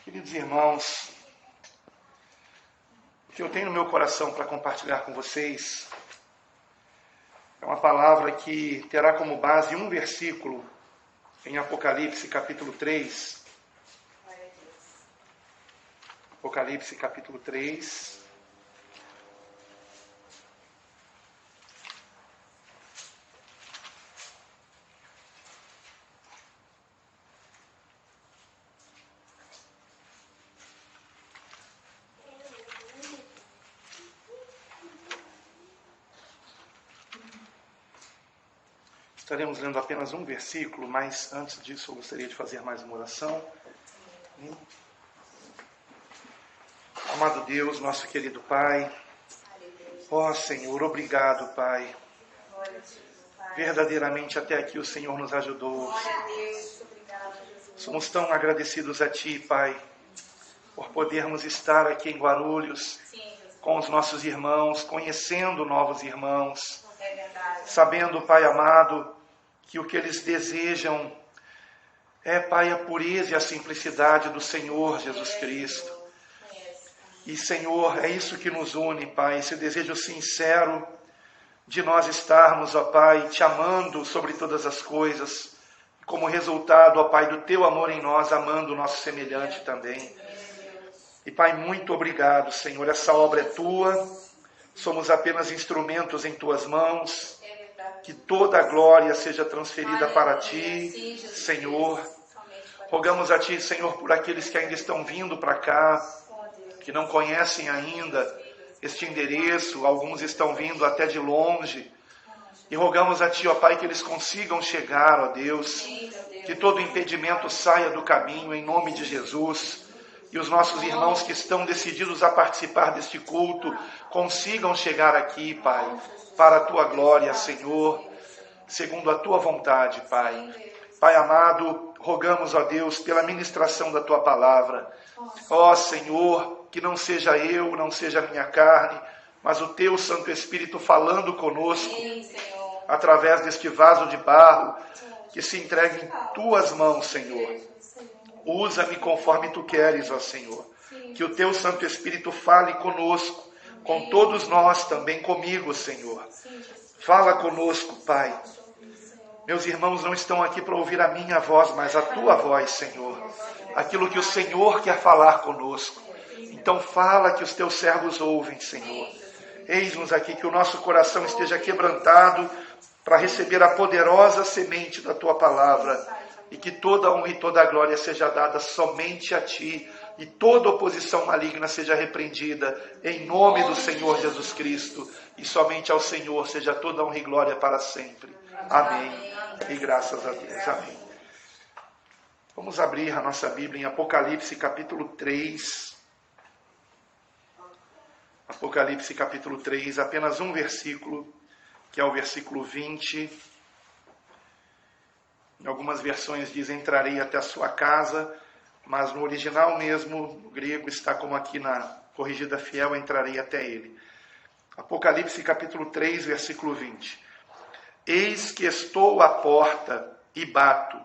Queridos irmãos, o que eu tenho no meu coração para compartilhar com vocês é uma palavra que terá como base um versículo em Apocalipse capítulo 3. Apocalipse capítulo 3. Estaremos lendo apenas um versículo, mas antes disso eu gostaria de fazer mais uma oração. Amado Deus, nosso querido Pai, ó Senhor, obrigado, Pai. Verdadeiramente até aqui o Senhor nos ajudou. Somos tão agradecidos a Ti, Pai, por podermos estar aqui em Guarulhos com os nossos irmãos, conhecendo novos irmãos, sabendo, Pai amado, que o que eles desejam é, Pai, a pureza e a simplicidade do Senhor Jesus Cristo. E, Senhor, é isso que nos une, Pai, esse desejo sincero de nós estarmos, ó Pai, Te amando sobre todas as coisas, como resultado, ó Pai, do Teu amor em nós, amando o nosso semelhante também. E, Pai, muito obrigado, Senhor, essa obra é Tua, somos apenas instrumentos em Tuas mãos. Que toda a glória seja transferida para Ti, Senhor. Rogamos a Ti, Senhor, por aqueles que ainda estão vindo para cá, que não conhecem ainda este endereço, alguns estão vindo até de longe. E rogamos a Ti, ó Pai, que eles consigam chegar, ó Deus, que todo impedimento saia do caminho, em nome de Jesus. E os nossos irmãos que estão decididos a participar deste culto, consigam chegar aqui, Pai, para a Tua glória, Senhor, segundo a Tua vontade, Pai. Pai amado, rogamos, ó Deus, pela ministração da Tua palavra. Ó Senhor, que não seja eu, não seja a minha carne, mas o Teu Santo Espírito falando conosco, através deste vaso de barro, que se entregue em Tuas mãos, Senhor. Usa-me conforme Tu queres, ó Senhor. Que o Teu Santo Espírito fale conosco, com todos nós, também comigo, Senhor. Fala conosco, Pai. Meus irmãos não estão aqui para ouvir a minha voz, mas a Tua voz, Senhor. Aquilo que o Senhor quer falar conosco. Então fala que os Teus servos ouvem, Senhor. Eis-nos aqui, que o nosso coração esteja quebrantado para receber a poderosa semente da Tua palavra. E que toda a honra e toda a glória seja dada somente a Ti. E toda oposição maligna seja repreendida em nome do Senhor Jesus Cristo. E somente ao Senhor seja toda honra e glória para sempre. Amém. E graças a Deus. Amém. Vamos abrir a nossa Bíblia em Apocalipse capítulo 3. Apocalipse capítulo 3, apenas um versículo, que é o versículo 20. Em algumas versões diz: entrarei até a sua casa, mas no original mesmo, no grego, está como aqui na corrigida fiel: entrarei até ele. Apocalipse capítulo 3, versículo 20. Eis que estou à porta e bato.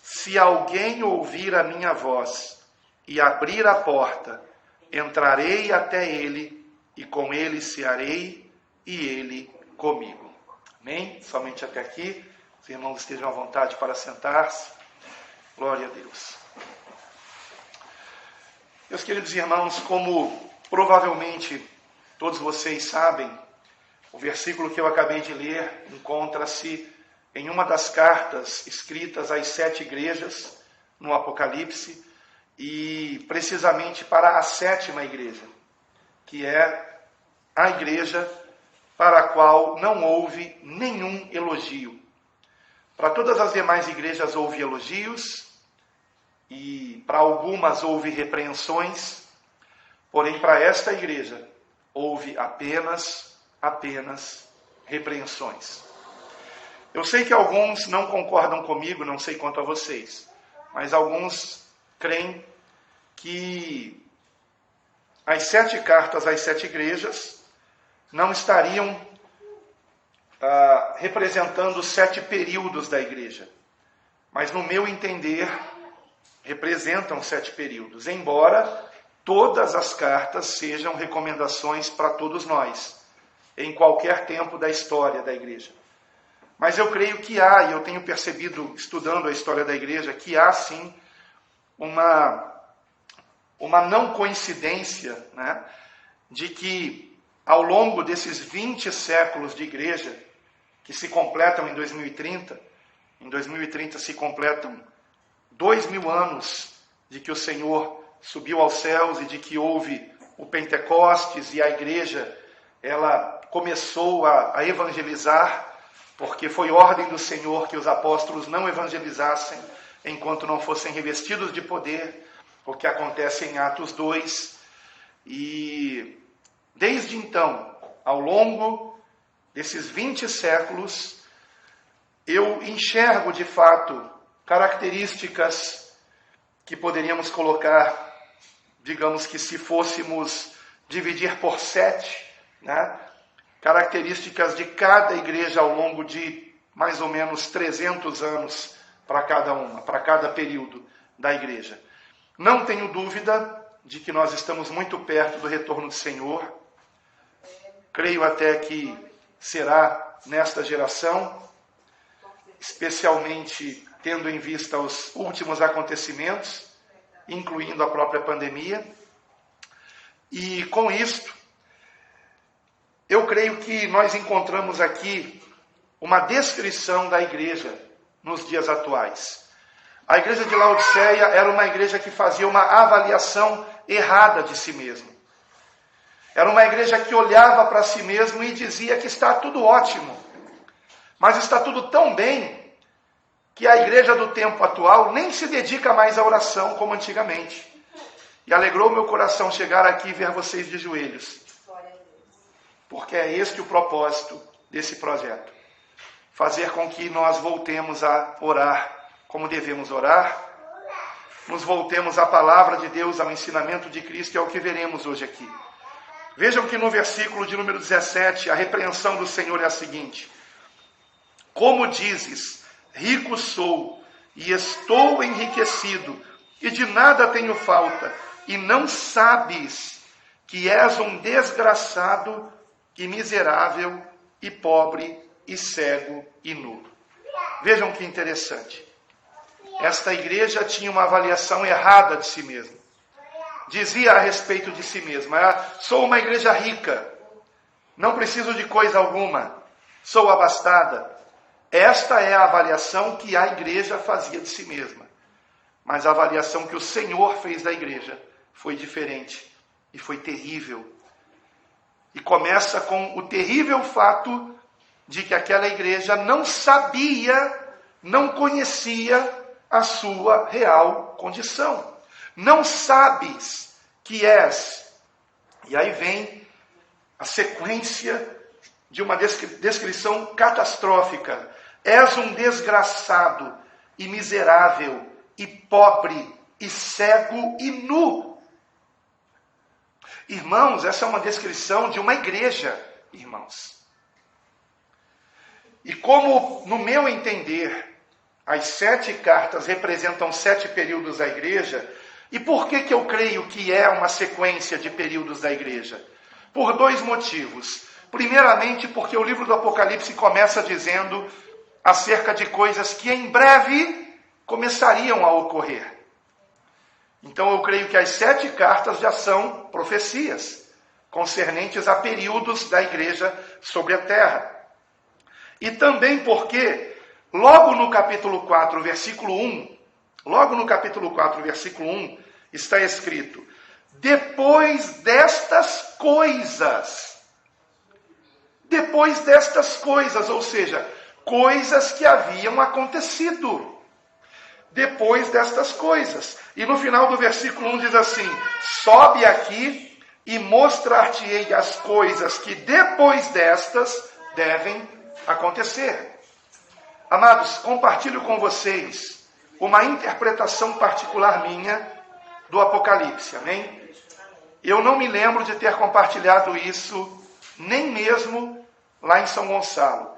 Se alguém ouvir a minha voz e abrir a porta, entrarei até ele, e com ele cearei, e ele comigo. Amém? Somente até aqui. Os irmãos estejam à vontade para sentar-se. Glória a Deus. Meus queridos irmãos, como provavelmente todos vocês sabem, o versículo que eu acabei de ler encontra-se em uma das cartas escritas às 7 igrejas no Apocalipse, e precisamente para a 7ª igreja, que é a igreja para a qual não houve nenhum elogio. Para todas as demais igrejas houve elogios, e para algumas houve repreensões, porém para esta igreja houve apenas repreensões. Eu sei que alguns não concordam comigo, não sei quanto a vocês, mas alguns creem que as 7 cartas às 7 igrejas não estariam representando os 7 períodos da igreja. Mas no meu entender, representam 7 períodos, embora todas as cartas sejam recomendações para todos nós, em qualquer tempo da história da igreja. Mas eu creio que há, e eu tenho percebido, estudando a história da igreja, que há sim uma não coincidência, né, de que ao longo desses 20 séculos de igreja, que se completam em 2030 se completam 2000 anos de que o Senhor subiu aos céus e de que houve o Pentecostes e a igreja, ela começou a evangelizar, porque foi ordem do Senhor que os apóstolos não evangelizassem enquanto não fossem revestidos de poder, o que acontece em Atos 2. E desde então, ao longo desses 20 séculos, eu enxergo de fato características que poderíamos colocar, digamos que se fôssemos dividir por 7, né? Características de cada igreja ao longo de mais ou menos 300 anos para cada uma, para cada período da igreja. Não tenho dúvida de que nós estamos muito perto do retorno do Senhor. Creio até que será nesta geração, especialmente tendo em vista os últimos acontecimentos, incluindo a própria pandemia. E com isto, eu creio que nós encontramos aqui uma descrição da igreja nos dias atuais. A igreja de Laodiceia era uma igreja que fazia uma avaliação errada de si mesma. Era uma igreja que olhava para si mesmo e dizia que está tudo ótimo, mas está tudo tão bem que a igreja do tempo atual nem se dedica mais à oração como antigamente. E alegrou meu coração chegar aqui e ver vocês de joelhos, porque é este o propósito desse projeto. Fazer com que nós voltemos a orar como devemos orar, nos voltemos à palavra de Deus, ao ensinamento de Cristo, e é o que veremos hoje aqui. Vejam que no versículo de número 17, a repreensão do Senhor é a seguinte: como dizes, rico sou, e estou enriquecido, e de nada tenho falta, e não sabes que és um desgraçado, e miserável, e pobre, e cego, e nu. Vejam que interessante. Esta igreja tinha uma avaliação errada de si mesma. Dizia a respeito de si mesma: sou uma igreja rica, não preciso de coisa alguma, sou abastada. Esta é a avaliação que a igreja fazia de si mesma. Mas a avaliação que o Senhor fez da igreja foi diferente e foi terrível. E começa com o terrível fato de que aquela igreja não sabia, não conhecia a sua real condição. Não sabes que és. E aí vem a sequência de uma descrição catastrófica. És um desgraçado e miserável e pobre e cego e nu. Irmãos, essa é uma descrição de uma igreja, irmãos. E como, no meu entender, as 7 cartas representam 7 períodos da igreja, e por que eu creio que é uma sequência de períodos da igreja? Por 2 motivos. Primeiramente, porque o livro do Apocalipse começa dizendo acerca de coisas que em breve começariam a ocorrer. Então eu creio que as 7 cartas já são profecias concernentes a períodos da igreja sobre a terra. E também porque, logo no capítulo 4, versículo 1, está escrito: depois destas coisas, ou seja, coisas que haviam acontecido. Depois destas coisas. E no final do versículo 1 diz assim: sobe aqui e mostrar-te-ei as coisas que depois destas devem acontecer. Amados, compartilho com vocês uma interpretação particular minha do Apocalipse, amém? Eu não me lembro de ter compartilhado isso, nem mesmo lá em São Gonçalo.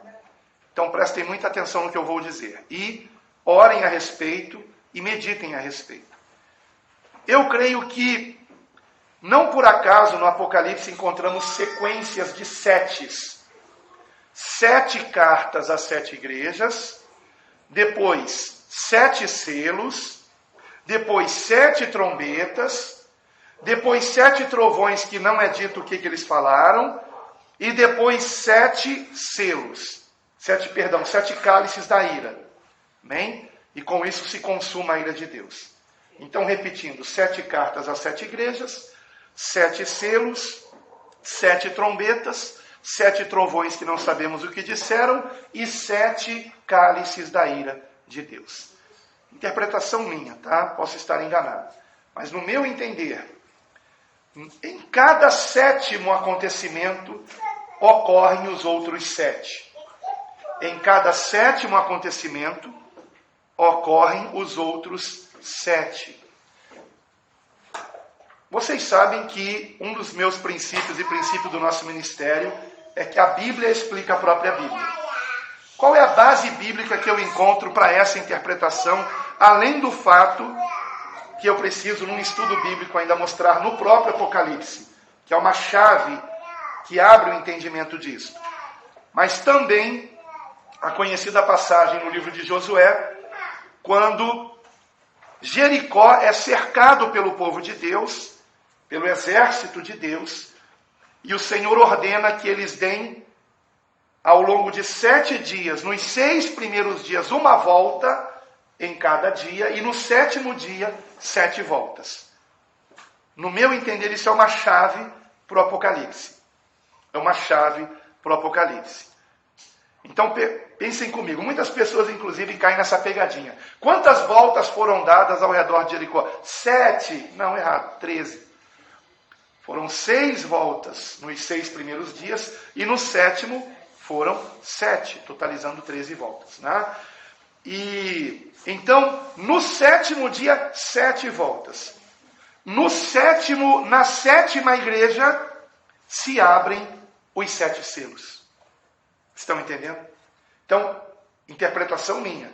Então prestem muita atenção no que eu vou dizer. E orem a respeito e meditem a respeito. eu creio que, não por acaso, no Apocalipse encontramos sequências de setes. 7 cartas às 7 igrejas, depois 7 selos, depois 7 trombetas, depois 7 trovões, que não é dito o que eles falaram, e depois 7 selos, 7 cálices da ira. Amém? E com isso se consuma a ira de Deus. Então, repetindo, 7 cartas às 7 igrejas, 7 selos, 7 trombetas, 7 trovões que não sabemos o que disseram, e 7 cálices da ira de Deus. Interpretação minha, tá? Posso estar enganado. Mas no meu entender, em cada 7º acontecimento, ocorrem os outros 7. Em cada 7º acontecimento, ocorrem os outros 7. Vocês sabem que um dos meus princípios e princípio do nosso ministério é que a Bíblia explica a própria Bíblia. Qual é a base bíblica que eu encontro para essa interpretação, além do fato que eu preciso, num estudo bíblico, ainda mostrar no próprio Apocalipse, que é uma chave que abre o entendimento disso. Mas também a conhecida passagem no livro de Josué, quando Jericó é cercado pelo povo de Deus, pelo exército de Deus, e o Senhor ordena que eles deem, ao longo de 7 dias, nos 6 primeiros dias, uma volta em cada dia, e no 7º dia, 7 voltas. No meu entender, isso é uma chave para o Apocalipse. É uma chave para o Apocalipse. Então, pensem comigo. Muitas pessoas, inclusive, caem nessa pegadinha. Quantas voltas foram dadas ao redor de Jericó? 7. Não, errado. 13. Foram 6 voltas nos 6 primeiros dias, e no 7º foram 7, totalizando 13 voltas. Né? E então, no 7º dia, 7 voltas. Na 7ª igreja, se abrem os 7 selos. Estão entendendo? Então, interpretação minha.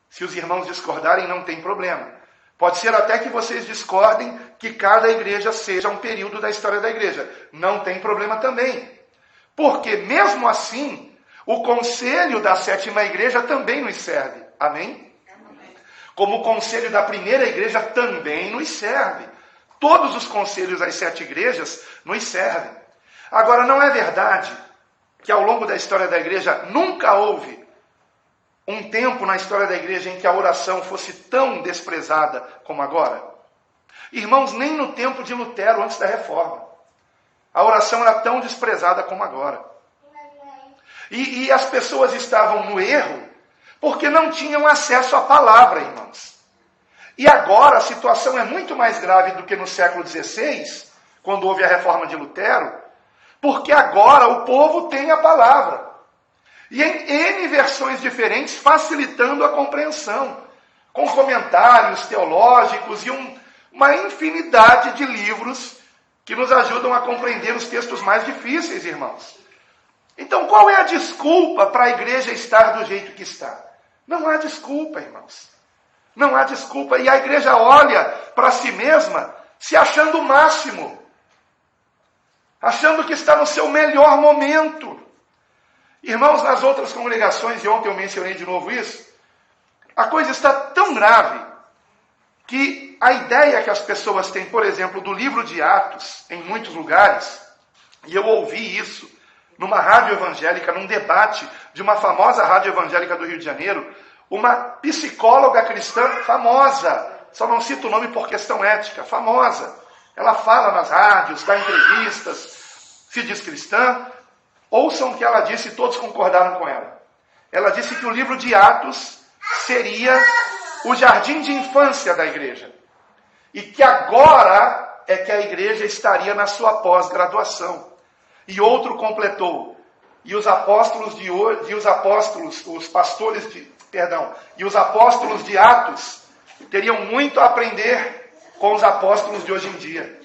Se os irmãos discordarem, não tem problema. Pode ser até que vocês discordem que cada igreja seja um período da história da igreja. Não tem problema também. Porque, mesmo assim, o conselho da 7ª igreja também nos serve. Amém? Como o conselho da primeira igreja também nos serve. Todos os conselhos das 7 igrejas nos servem. Agora, não é verdade que ao longo da história da igreja nunca houve um tempo na história da igreja em que a oração fosse tão desprezada como agora? Irmãos, nem no tempo de Lutero, antes da Reforma, a oração era tão desprezada como agora. E as pessoas estavam no erro porque não tinham acesso à palavra, irmãos. E agora a situação é muito mais grave do que no século XVI, quando houve a Reforma de Lutero, porque agora o povo tem a palavra. E em N versões diferentes, facilitando a compreensão, com comentários teológicos e uma infinidade de livros que nos ajudam a compreender os textos mais difíceis, irmãos. Então, qual é a desculpa para a igreja estar do jeito que está? Não há desculpa, irmãos. Não há desculpa. E a igreja olha para si mesma se achando o máximo, achando que está no seu melhor momento. Irmãos, nas outras congregações, e ontem eu mencionei de novo isso, a coisa está tão grave que a ideia que as pessoas têm, por exemplo, do livro de Atos, em muitos lugares, e eu ouvi isso numa rádio evangélica, num debate de uma famosa rádio evangélica do Rio de Janeiro, uma psicóloga cristã famosa, só não cito o nome por questão ética, famosa. Ela fala nas rádios, dá entrevistas, se diz cristã. Ouçam o que ela disse e todos concordaram com ela. Ela disse que o livro de Atos seria o jardim de infância da igreja. E que agora é que a igreja estaria na sua pós-graduação. E outro completou. E os apóstolos os apóstolos de Atos teriam muito a aprender com os apóstolos de hoje em dia.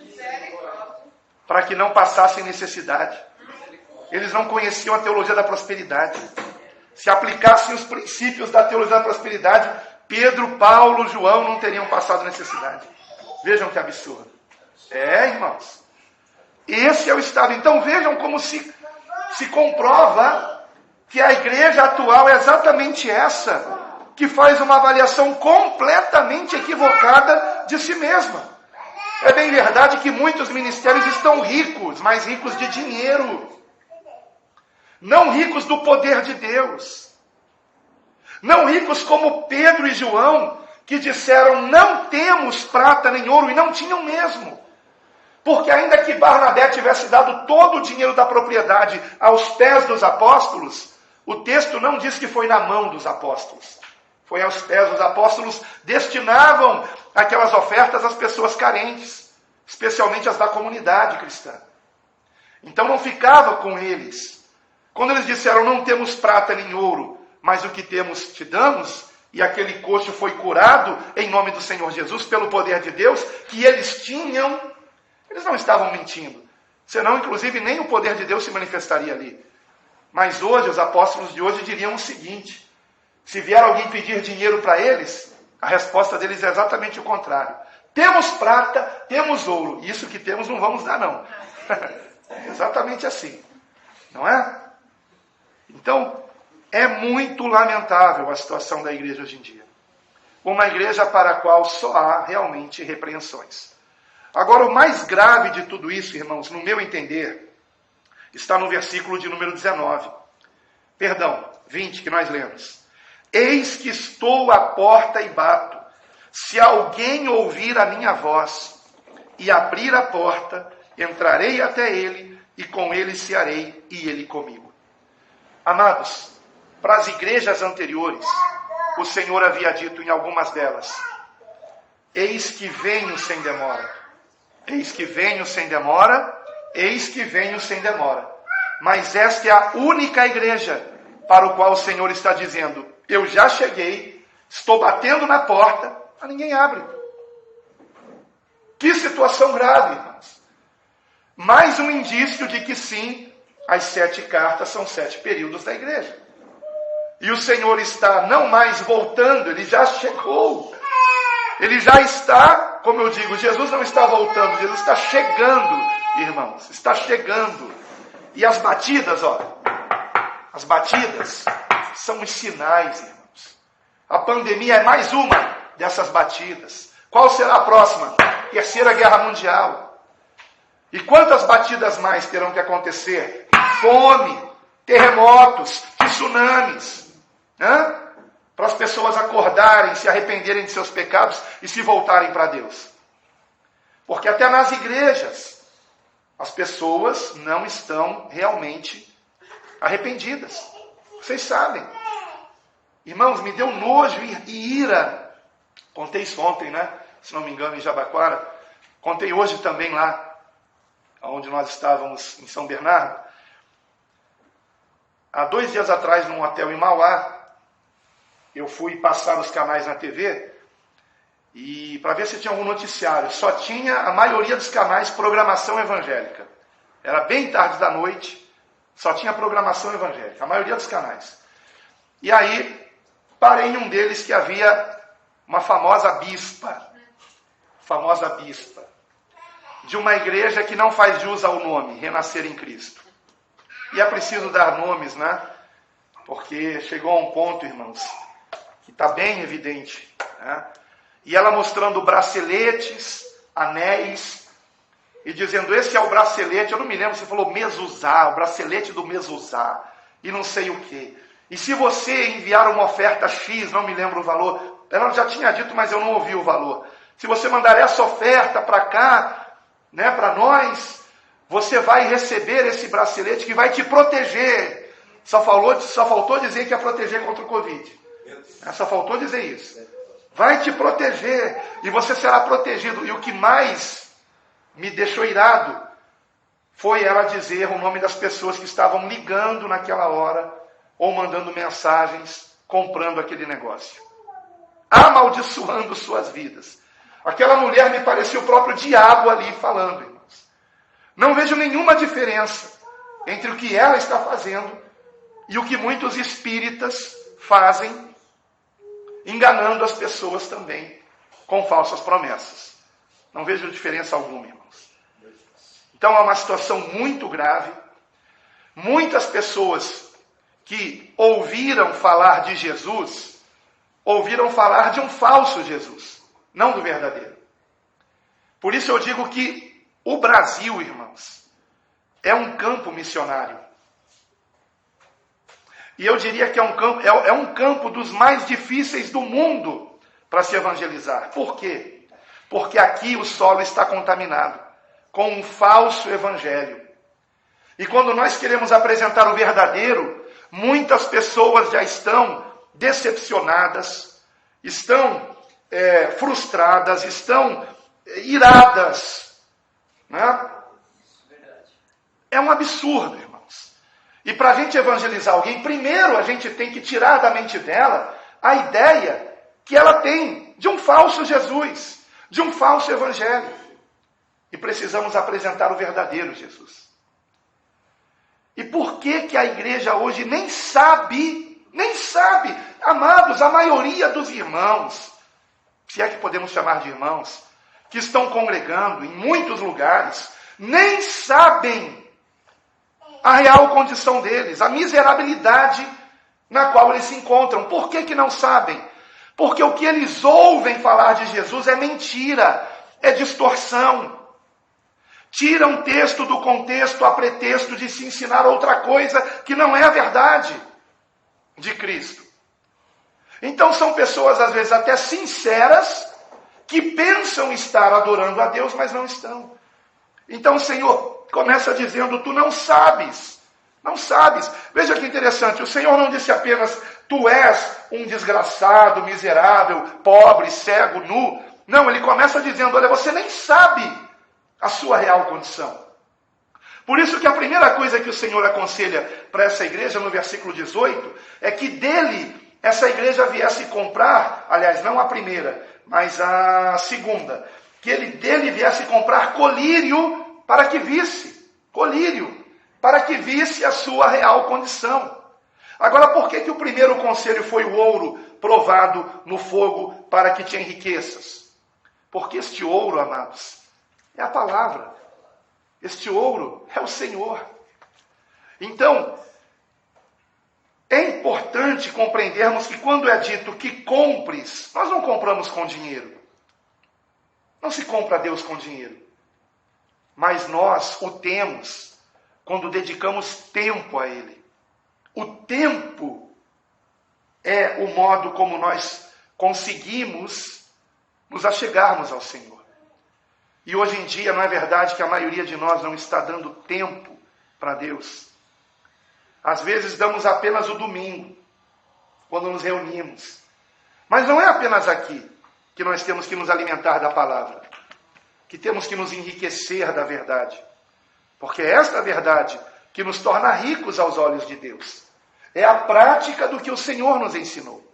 Para que não passassem necessidade. Eles não conheciam a teologia da prosperidade. Se aplicassem os princípios da teologia da prosperidade, Pedro, Paulo, João não teriam passado necessidade. Vejam que absurdo. Irmãos. Esse é o estado. Então vejam como se comprova que a igreja atual é exatamente essa, que faz uma avaliação completamente equivocada de si mesma. É bem verdade que muitos ministérios estão ricos, mas ricos de dinheiro. Não ricos do poder de Deus. Não ricos como Pedro e João, que disseram, não temos prata nem ouro, e não tinham mesmo. Porque ainda que Barnabé tivesse dado todo o dinheiro da propriedade aos pés dos apóstolos, o texto não diz que foi na mão dos apóstolos. Foi aos pés. Os apóstolos destinavam aquelas ofertas às pessoas carentes, especialmente as da comunidade cristã. Então não ficava com eles. Quando eles disseram, não temos prata nem ouro, mas o que temos te damos, e aquele coxo foi curado em nome do Senhor Jesus, pelo poder de Deus, que eles tinham, eles não estavam mentindo. Senão, inclusive, nem o poder de Deus se manifestaria ali. Mas hoje, os apóstolos de hoje diriam o seguinte, se vier alguém pedir dinheiro para eles, a resposta deles é exatamente o contrário. Temos prata, temos ouro, isso que temos não vamos dar não. É exatamente assim, não é? Então, é muito lamentável a situação da igreja hoje em dia. Uma igreja para a qual só há realmente repreensões. Agora, o mais grave de tudo isso, irmãos, no meu entender, está no versículo de número 20, que nós lemos. Eis que estou à porta e bato. Se alguém ouvir a minha voz e abrir a porta, entrarei até ele e com ele cearei e ele comigo. Amados, para as igrejas anteriores, o Senhor havia dito em algumas delas, eis que venho sem demora. Eis que venho sem demora, eis que venho sem demora. Mas esta é a única igreja para o qual o Senhor está dizendo, eu já cheguei, estou batendo na porta, mas ninguém abre. Que situação grave, irmãos. Mais um indício de que sim, as 7 cartas são 7 períodos da igreja. E o Senhor está não mais voltando, Ele já chegou. Ele já está, como eu digo, Jesus não está voltando, Jesus está chegando, irmãos, está chegando. E as batidas, as batidas são os sinais, irmãos. A pandemia é mais uma dessas batidas. Qual será a próxima? Terceira Guerra Mundial. E quantas batidas mais terão que acontecer? Fome, terremotos, tsunamis. Para as pessoas acordarem, se arrependerem de seus pecados e se voltarem para Deus. Porque até nas igrejas, as pessoas não estão realmente arrependidas. Vocês sabem. Irmãos, me deu nojo e ira. Contei isso ontem, se não me engano, em Jabaquara. Contei hoje também lá, onde nós estávamos em São Bernardo. Há 2 dias atrás, num hotel em Mauá, eu fui passar os canais na TV e para ver se tinha algum noticiário. Só tinha, a maioria dos canais, programação evangélica. Era bem tarde da noite, só tinha programação evangélica, a maioria dos canais. E aí, parei em um deles que havia uma famosa bispa, de uma igreja que não faz jus ao nome, Renascer em Cristo. E é preciso dar nomes, porque chegou a um ponto, irmãos, que está bem evidente. E ela mostrando braceletes, anéis, e dizendo, esse é o bracelete, eu não me lembro, você falou mezuzá, o bracelete do mezuzá, e não sei o quê. E se você enviar uma oferta X, não me lembro o valor, ela já tinha dito, mas eu não ouvi o valor. Se você mandar essa oferta para cá, para nós, você vai receber esse bracelete que vai te proteger. Só faltou dizer que ia proteger contra o Covid. Só faltou dizer isso. Vai te proteger e você será protegido. E o que mais me deixou irado foi ela dizer o nome das pessoas que estavam ligando naquela hora ou mandando mensagens, comprando aquele negócio. Amaldiçoando suas vidas. Aquela mulher me parecia o próprio diabo ali falando, irmãos. Não vejo nenhuma diferença entre o que ela está fazendo e o que muitos espíritas fazem, enganando as pessoas também com falsas promessas. Não vejo diferença alguma, irmãos. Então é uma situação muito grave. Muitas pessoas que ouviram falar de Jesus, ouviram falar de um falso Jesus, não do verdadeiro. Por isso eu digo que o Brasil, irmãos, é um campo missionário. E eu diria que é um campo dos mais difíceis do mundo para se evangelizar. Por quê? Porque aqui o solo está contaminado com um falso evangelho. E quando nós queremos apresentar o verdadeiro, muitas pessoas já estão decepcionadas, estão frustradas, estão iradas. Né? É um absurdo, irmãos. E para a gente evangelizar alguém, primeiro a gente tem que tirar da mente dela a ideia que ela tem de um falso Jesus, de um falso evangelho. E precisamos apresentar o verdadeiro Jesus. E por que a igreja hoje nem sabe, amados, a maioria dos irmãos, se é que podemos chamar de irmãos, que estão congregando em muitos lugares, nem sabem a real condição deles, a miserabilidade na qual eles se encontram. Por que não sabem? Porque o que eles ouvem falar de Jesus é mentira, é distorção. Tira um texto do contexto a pretexto de se ensinar outra coisa que não é a verdade de Cristo. Então são pessoas, às vezes, até sinceras, que pensam estar adorando a Deus, mas não estão. Então o Senhor começa dizendo, tu não sabes. Não sabes. Veja que interessante, o Senhor não disse apenas, tu és um desgraçado, miserável, pobre, cego, nu. Não, ele começa dizendo, olha, você nem sabe a sua real condição. Por isso que a primeira coisa que o Senhor aconselha para essa igreja, no versículo 18, é que dele essa igreja viesse comprar, aliás, não a primeira, mas a segunda, que ele dele viesse comprar colírio para que visse, para que visse a sua real condição. Agora, por que o primeiro conselho foi o ouro provado no fogo para que te enriqueças? Porque este ouro, amados, é a palavra. Este ouro é o Senhor. Então, é importante compreendermos que quando é dito que compres, nós não compramos com dinheiro. Não se compra a Deus com dinheiro. Mas nós o temos quando dedicamos tempo a Ele. O tempo é o modo como nós conseguimos nos achegarmos ao Senhor. E hoje em dia, não é verdade que a maioria de nós não está dando tempo para Deus? Às vezes damos apenas o domingo, quando nos reunimos. Mas não é apenas aqui que nós temos que nos alimentar da palavra, que temos que nos enriquecer da verdade. Porque é esta verdade que nos torna ricos aos olhos de Deus. É a prática do que o Senhor nos ensinou.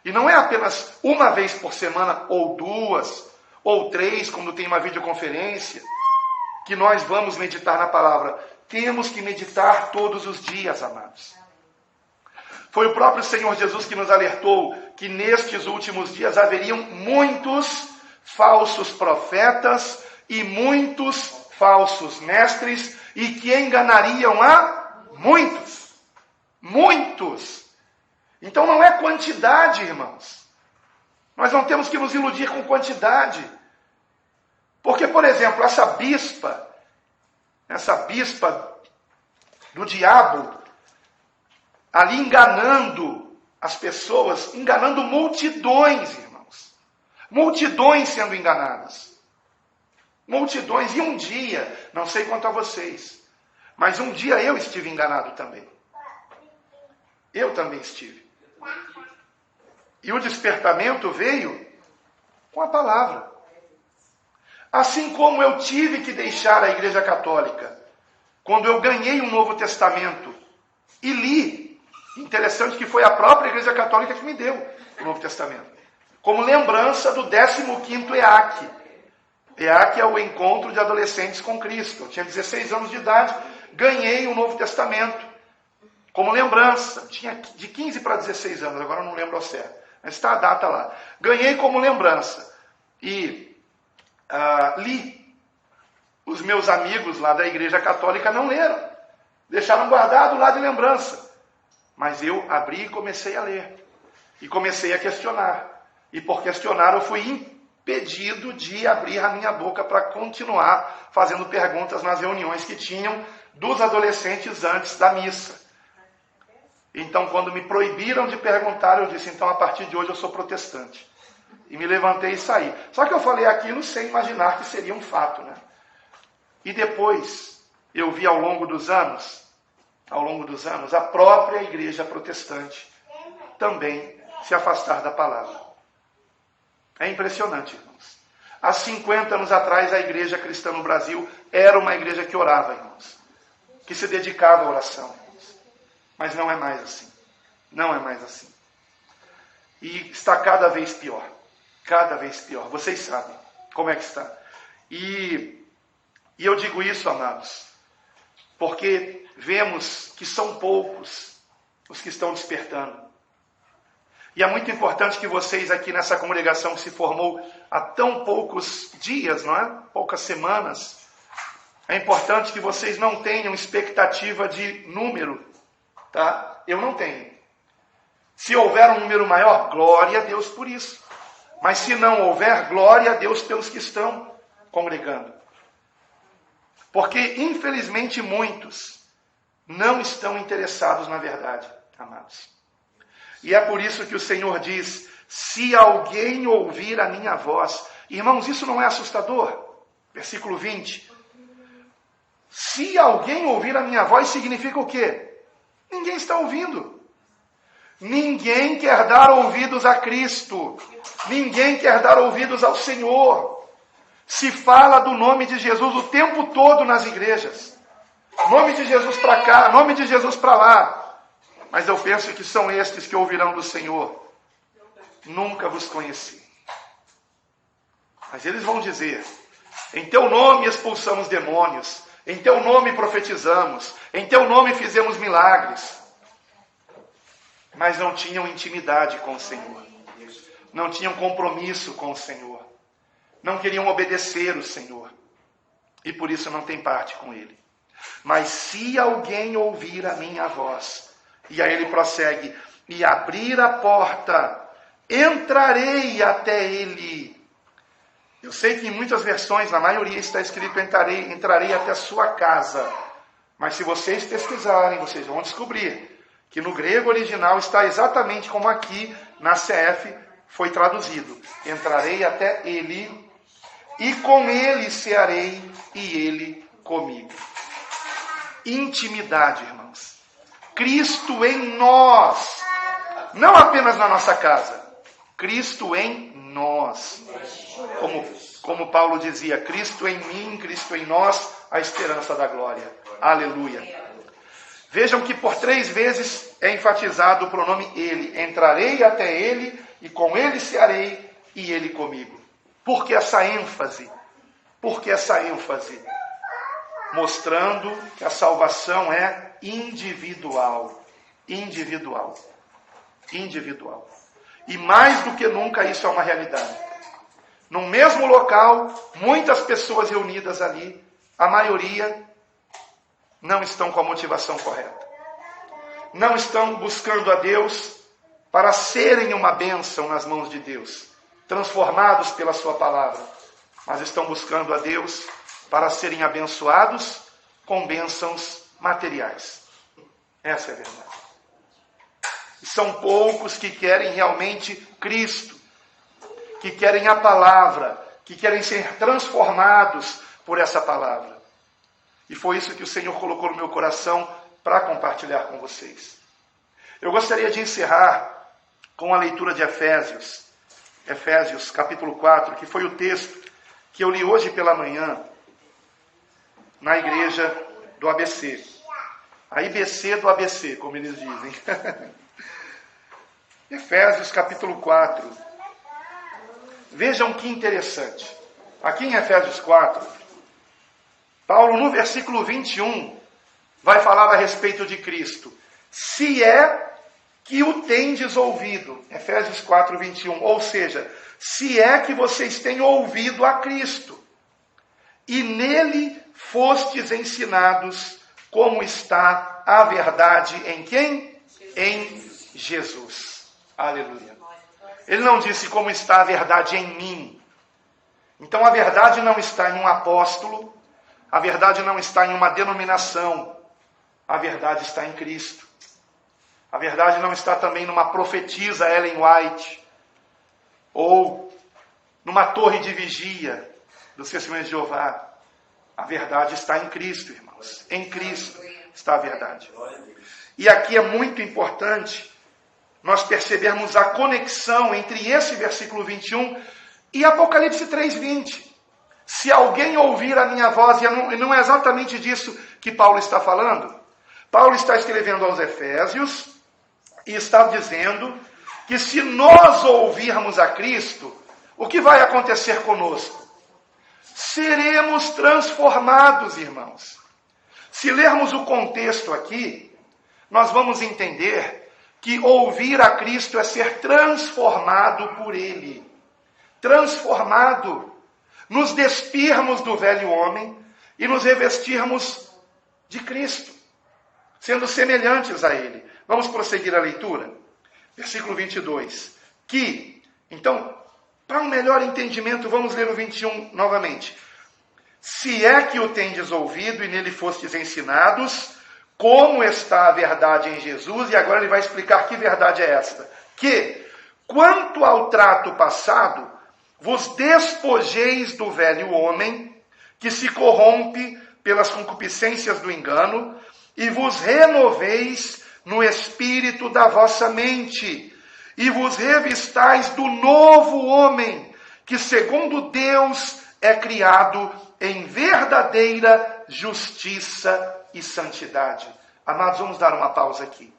E não é apenas uma vez por semana, ou duas, ou três, quando tem uma videoconferência, que nós vamos meditar na palavra. Temos que meditar todos os dias, amados. Foi o próprio Senhor Jesus que nos alertou que nestes últimos dias haveriam muitos falsos profetas e muitos falsos mestres e que enganariam a muitos. Muitos. Então não é quantidade, irmãos. Nós não temos que nos iludir com quantidade. Porque, por exemplo, essa bispa do diabo, ali enganando as pessoas, enganando multidões, irmãos. Multidões sendo enganadas. Multidões. E um dia, não sei quanto a vocês, mas um dia eu estive enganado também. Eu também estive. E o despertamento veio com a palavra. Assim como eu tive que deixar a Igreja Católica, quando eu ganhei um Novo Testamento e li. Interessante que foi a própria Igreja Católica que me deu o Novo Testamento. Como lembrança do 15º EAC. EAC é o Encontro de Adolescentes com Cristo. Eu tinha 16 anos de idade, ganhei o Novo Testamento. Como lembrança. Tinha de 15 para 16 anos, agora eu não lembro ao certo. Mas está a data lá. Ganhei como lembrança. E li. Os meus amigos lá da Igreja Católica não leram. Deixaram guardado lá de lembrança. Mas eu abri e comecei a ler. E comecei a questionar. E por questionar eu fui impedido de abrir a minha boca para continuar fazendo perguntas nas reuniões que tinham dos adolescentes antes da missa. Então, quando me proibiram de perguntar, eu disse, então a partir de hoje eu sou protestante. E me levantei e saí. Só que eu falei aquilo sem imaginar que seria um fato, né? E depois eu vi ao longo dos anos, a própria igreja protestante também se afastar da palavra. É impressionante, irmãos. Há 50 anos atrás, a igreja cristã no Brasil era uma igreja que orava, irmãos. Que se dedicava à oração, irmãos. Mas não é mais assim. Não é mais assim. E está cada vez pior. Cada vez pior. Vocês sabem como é que está. E eu digo isso, amados, porque vemos que são poucos os que estão despertando. E é muito importante que vocês aqui nessa congregação que se formou há tão poucos dias, não é? Poucas semanas. É importante que vocês não tenham expectativa de número, tá? Eu não tenho. Se houver um número maior, glória a Deus por isso. Mas se não houver, glória a Deus pelos que estão congregando. Porque, infelizmente, muitos não estão interessados na verdade, amados. E é por isso que o Senhor diz, se alguém ouvir a minha voz... Irmãos, isso não é assustador? Versículo 20. Se alguém ouvir a minha voz, significa o quê? Ninguém está ouvindo. Ninguém quer dar ouvidos a Cristo. Ninguém quer dar ouvidos ao Senhor. Se fala do nome de Jesus o tempo todo nas igrejas. Nome de Jesus para cá, nome de Jesus para lá. Mas eu penso que são estes que ouvirão do Senhor. Nunca vos conheci. Mas eles vão dizer, em teu nome expulsamos demônios, em teu nome profetizamos, em teu nome fizemos milagres. Mas não tinham intimidade com o Senhor. Não tinham compromisso com o Senhor. Não queriam obedecer o Senhor. E por isso não tem parte com Ele. Mas se alguém ouvir a minha voz, e aí ele prossegue, e abrir a porta, entrarei até Ele. Eu sei que em muitas versões, na maioria está escrito entrarei até a sua casa. Mas se vocês pesquisarem, vocês vão descobrir que no grego original está exatamente como aqui na CF foi traduzido. Entrarei até Ele, e com Ele cearei, e Ele comigo. Intimidade, irmãos. Cristo em nós. Não apenas na nossa casa. Cristo em nós. Como Paulo dizia, Cristo em mim, Cristo em nós, a esperança da glória. Aleluia. Vejam que por 3 vezes é enfatizado o pronome Ele. Entrarei até Ele, e com Ele cearei, e Ele comigo. Por que essa ênfase? Por que essa ênfase? Mostrando que a salvação é individual. Individual. Individual. E mais do que nunca isso é uma realidade. No mesmo local, muitas pessoas reunidas ali, a maioria não estão com a motivação correta. Não estão buscando a Deus para serem uma bênção nas mãos de Deus, transformados pela sua palavra, mas estão buscando a Deus para serem abençoados com bênçãos materiais. Essa é a verdade. E são poucos que querem realmente Cristo, que querem a palavra, que querem ser transformados por essa palavra. E foi isso que o Senhor colocou no meu coração para compartilhar com vocês. Eu gostaria de encerrar com a leitura de Efésios. Efésios capítulo 4, que foi o texto que eu li hoje pela manhã na igreja do ABC. A IBC do ABC, como eles dizem. Efésios capítulo 4. Vejam que interessante. Aqui em Efésios 4, Paulo no versículo 21 vai falar a respeito de Cristo. Se é que o tendes ouvido. Efésios 4, 21. Ou seja, se é que vocês têm ouvido a Cristo. e nele fostes ensinados, como está a verdade em quem? Em Jesus. Aleluia. Ele não disse como está a verdade em mim. Então a verdade não está em um apóstolo, a verdade não está em uma denominação, a verdade está em Cristo. A verdade não está também numa profetisa Ellen White, ou numa torre de vigia dos Testemunhos de Jeová. A verdade está em Cristo, irmãos. Em Cristo está a verdade. E aqui é muito importante nós percebermos a conexão entre esse versículo 21 e Apocalipse 3:20. Se alguém ouvir a minha voz, e não é exatamente disso que Paulo está falando. Paulo está escrevendo aos Efésios e está dizendo que se nós ouvirmos a Cristo, o que vai acontecer conosco? Seremos transformados, irmãos. Se lermos o contexto aqui, nós vamos entender que ouvir a Cristo é ser transformado por Ele. Transformado. Nos despirmos do velho homem e nos revestirmos de Cristo, sendo semelhantes a Ele. Vamos prosseguir a leitura? Versículo 22. Então, para um melhor entendimento, vamos ler o 21 novamente. Se é que o tendes ouvido e nele fostes ensinados, como está a verdade em Jesus, e agora ele vai explicar que verdade é esta. Que, quanto ao trato passado, vos despojeis do velho homem, que se corrompe pelas concupiscências do engano, e vos renoveis no espírito da vossa mente, e vos revistais do novo homem, que segundo Deus é criado em verdadeira justiça e santidade. Amados, vamos dar uma pausa aqui.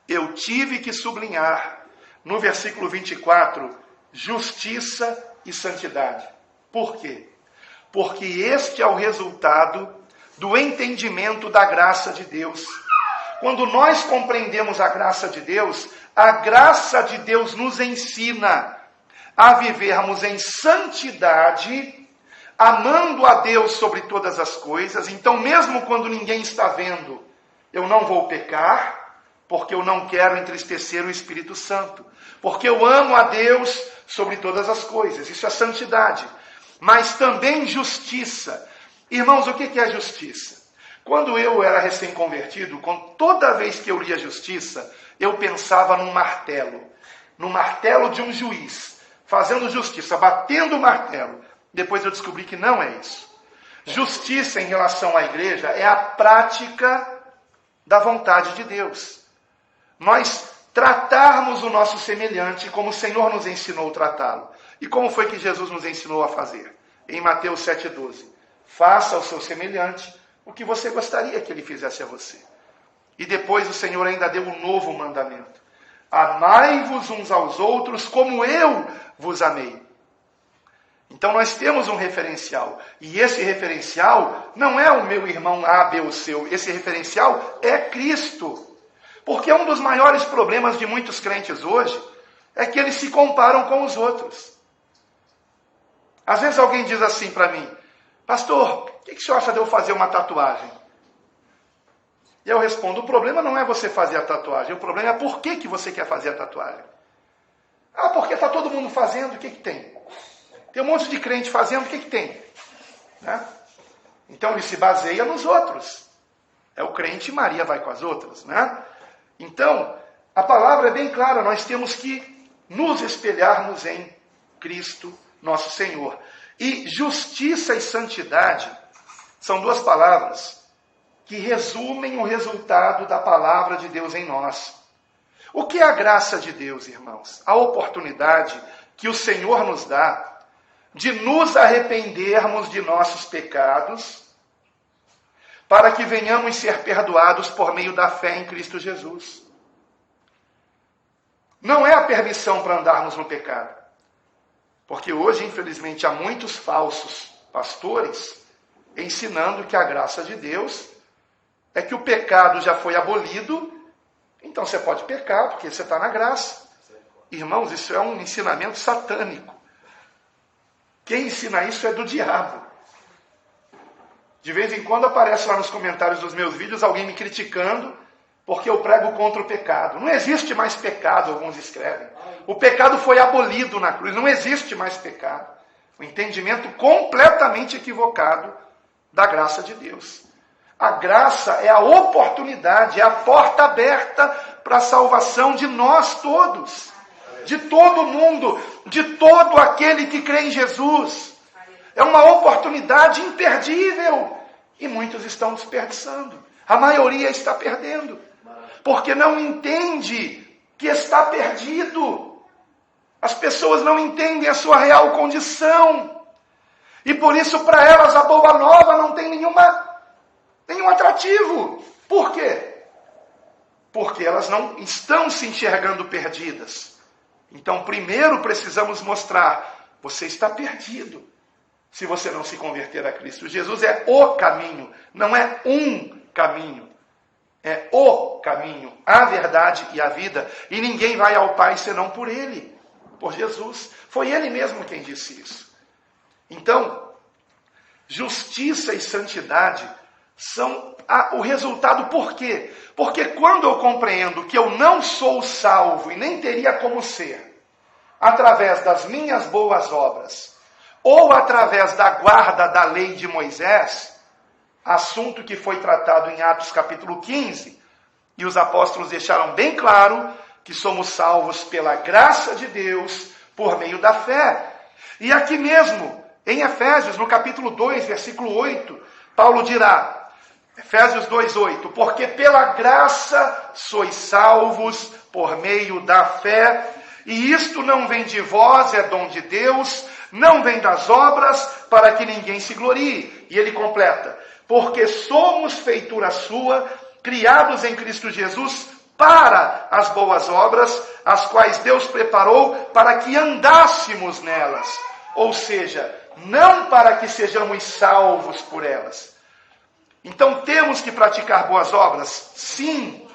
Eu tive que sublinhar no versículo 24, justiça e santidade. Por quê? Porque este é o resultado do entendimento da graça de Deus. Quando nós compreendemos a graça de Deus nos ensina a vivermos em santidade, amando a Deus sobre todas as coisas. Então, mesmo quando ninguém está vendo, eu não vou pecar, porque eu não quero entristecer o Espírito Santo. Porque eu amo a Deus sobre todas as coisas. Isso é santidade. Mas também justiça. Irmãos, o que é justiça? Quando eu era recém-convertido, toda vez que eu lia justiça, eu pensava num martelo de um juiz, fazendo justiça, batendo o martelo. Depois eu descobri que não é isso. Justiça em relação à igreja é a prática da vontade de Deus. Nós tratarmos o nosso semelhante como o Senhor nos ensinou a tratá-lo. E como foi que Jesus nos ensinou a fazer? Em Mateus 7,12. Faça ao seu semelhante o que você gostaria que ele fizesse a você. E depois o Senhor ainda deu um novo mandamento. Amai-vos uns aos outros como eu vos amei. Então nós temos um referencial. E esse referencial não é o meu irmão A, B ou seu. Esse referencial é Cristo. Porque um dos maiores problemas de muitos crentes hoje é que eles se comparam com os outros. Às vezes alguém diz assim para mim: pastor, o que o senhor acha de eu fazer uma tatuagem? E eu respondo: o problema não é você fazer a tatuagem, o problema é por que você quer fazer a tatuagem. Ah, porque está todo mundo fazendo, o que tem? Tem um monte de crente fazendo, o que tem? Né? Então ele se baseia nos outros. É o crente, Maria vai com as outras, né? Então, a palavra é bem clara, nós temos que nos espelharmos em Cristo, nosso Senhor. E justiça e santidade são duas palavras que resumem o resultado da palavra de Deus em nós. O que é a graça de Deus, irmãos? A oportunidade que o Senhor nos dá de nos arrependermos de nossos pecados, para que venhamos ser perdoados por meio da fé em Cristo Jesus. Não é a permissão para andarmos no pecado. Porque hoje, infelizmente, há muitos falsos pastores ensinando que a graça de Deus é que o pecado já foi abolido, então você pode pecar porque você está na graça. Irmãos, isso é um ensinamento satânico. Quem ensina isso é do diabo. De vez em quando aparece lá nos comentários dos meus vídeos alguém me criticando porque eu prego contra o pecado. Não existe mais pecado, alguns escrevem. O pecado foi abolido na cruz, não existe mais pecado. O entendimento completamente equivocado da graça de Deus. A graça é a oportunidade, é a porta aberta para a salvação de nós todos, de todo mundo, de todo aquele que crê em Jesus. É uma oportunidade imperdível e muitos estão desperdiçando. A maioria está perdendo, porque não entende que está perdido. As pessoas não entendem a sua real condição. E por isso, para elas, a boa nova não tem nenhum atrativo. Por quê? Porque elas não estão se enxergando perdidas. Então, primeiro precisamos mostrar, você está perdido se você não se converter a Cristo. Jesus é o caminho, não é um caminho. É o caminho, a verdade e a vida. E ninguém vai ao Pai senão por Ele, por Jesus. Foi Ele mesmo quem disse isso. Então, justiça e santidade são o resultado. Por quê? Porque quando eu compreendo que eu não sou salvo e nem teria como ser, através das minhas boas obras, ou através da guarda da lei de Moisés, assunto que foi tratado em Atos capítulo 15, e os apóstolos deixaram bem claro que somos salvos pela graça de Deus, por meio da fé. E aqui mesmo, em Efésios, no capítulo 2, versículo 8, Paulo dirá, Efésios 2:8, porque pela graça sois salvos por meio da fé, e isto não vem de vós, é dom de Deus, não vem das obras, para que ninguém se glorie. E ele completa, porque somos feitura sua, criados em Cristo Jesus, para as boas obras, as quais Deus preparou para que andássemos nelas. Ou seja, não para que sejamos salvos por elas. Então temos que praticar boas obras? Sim,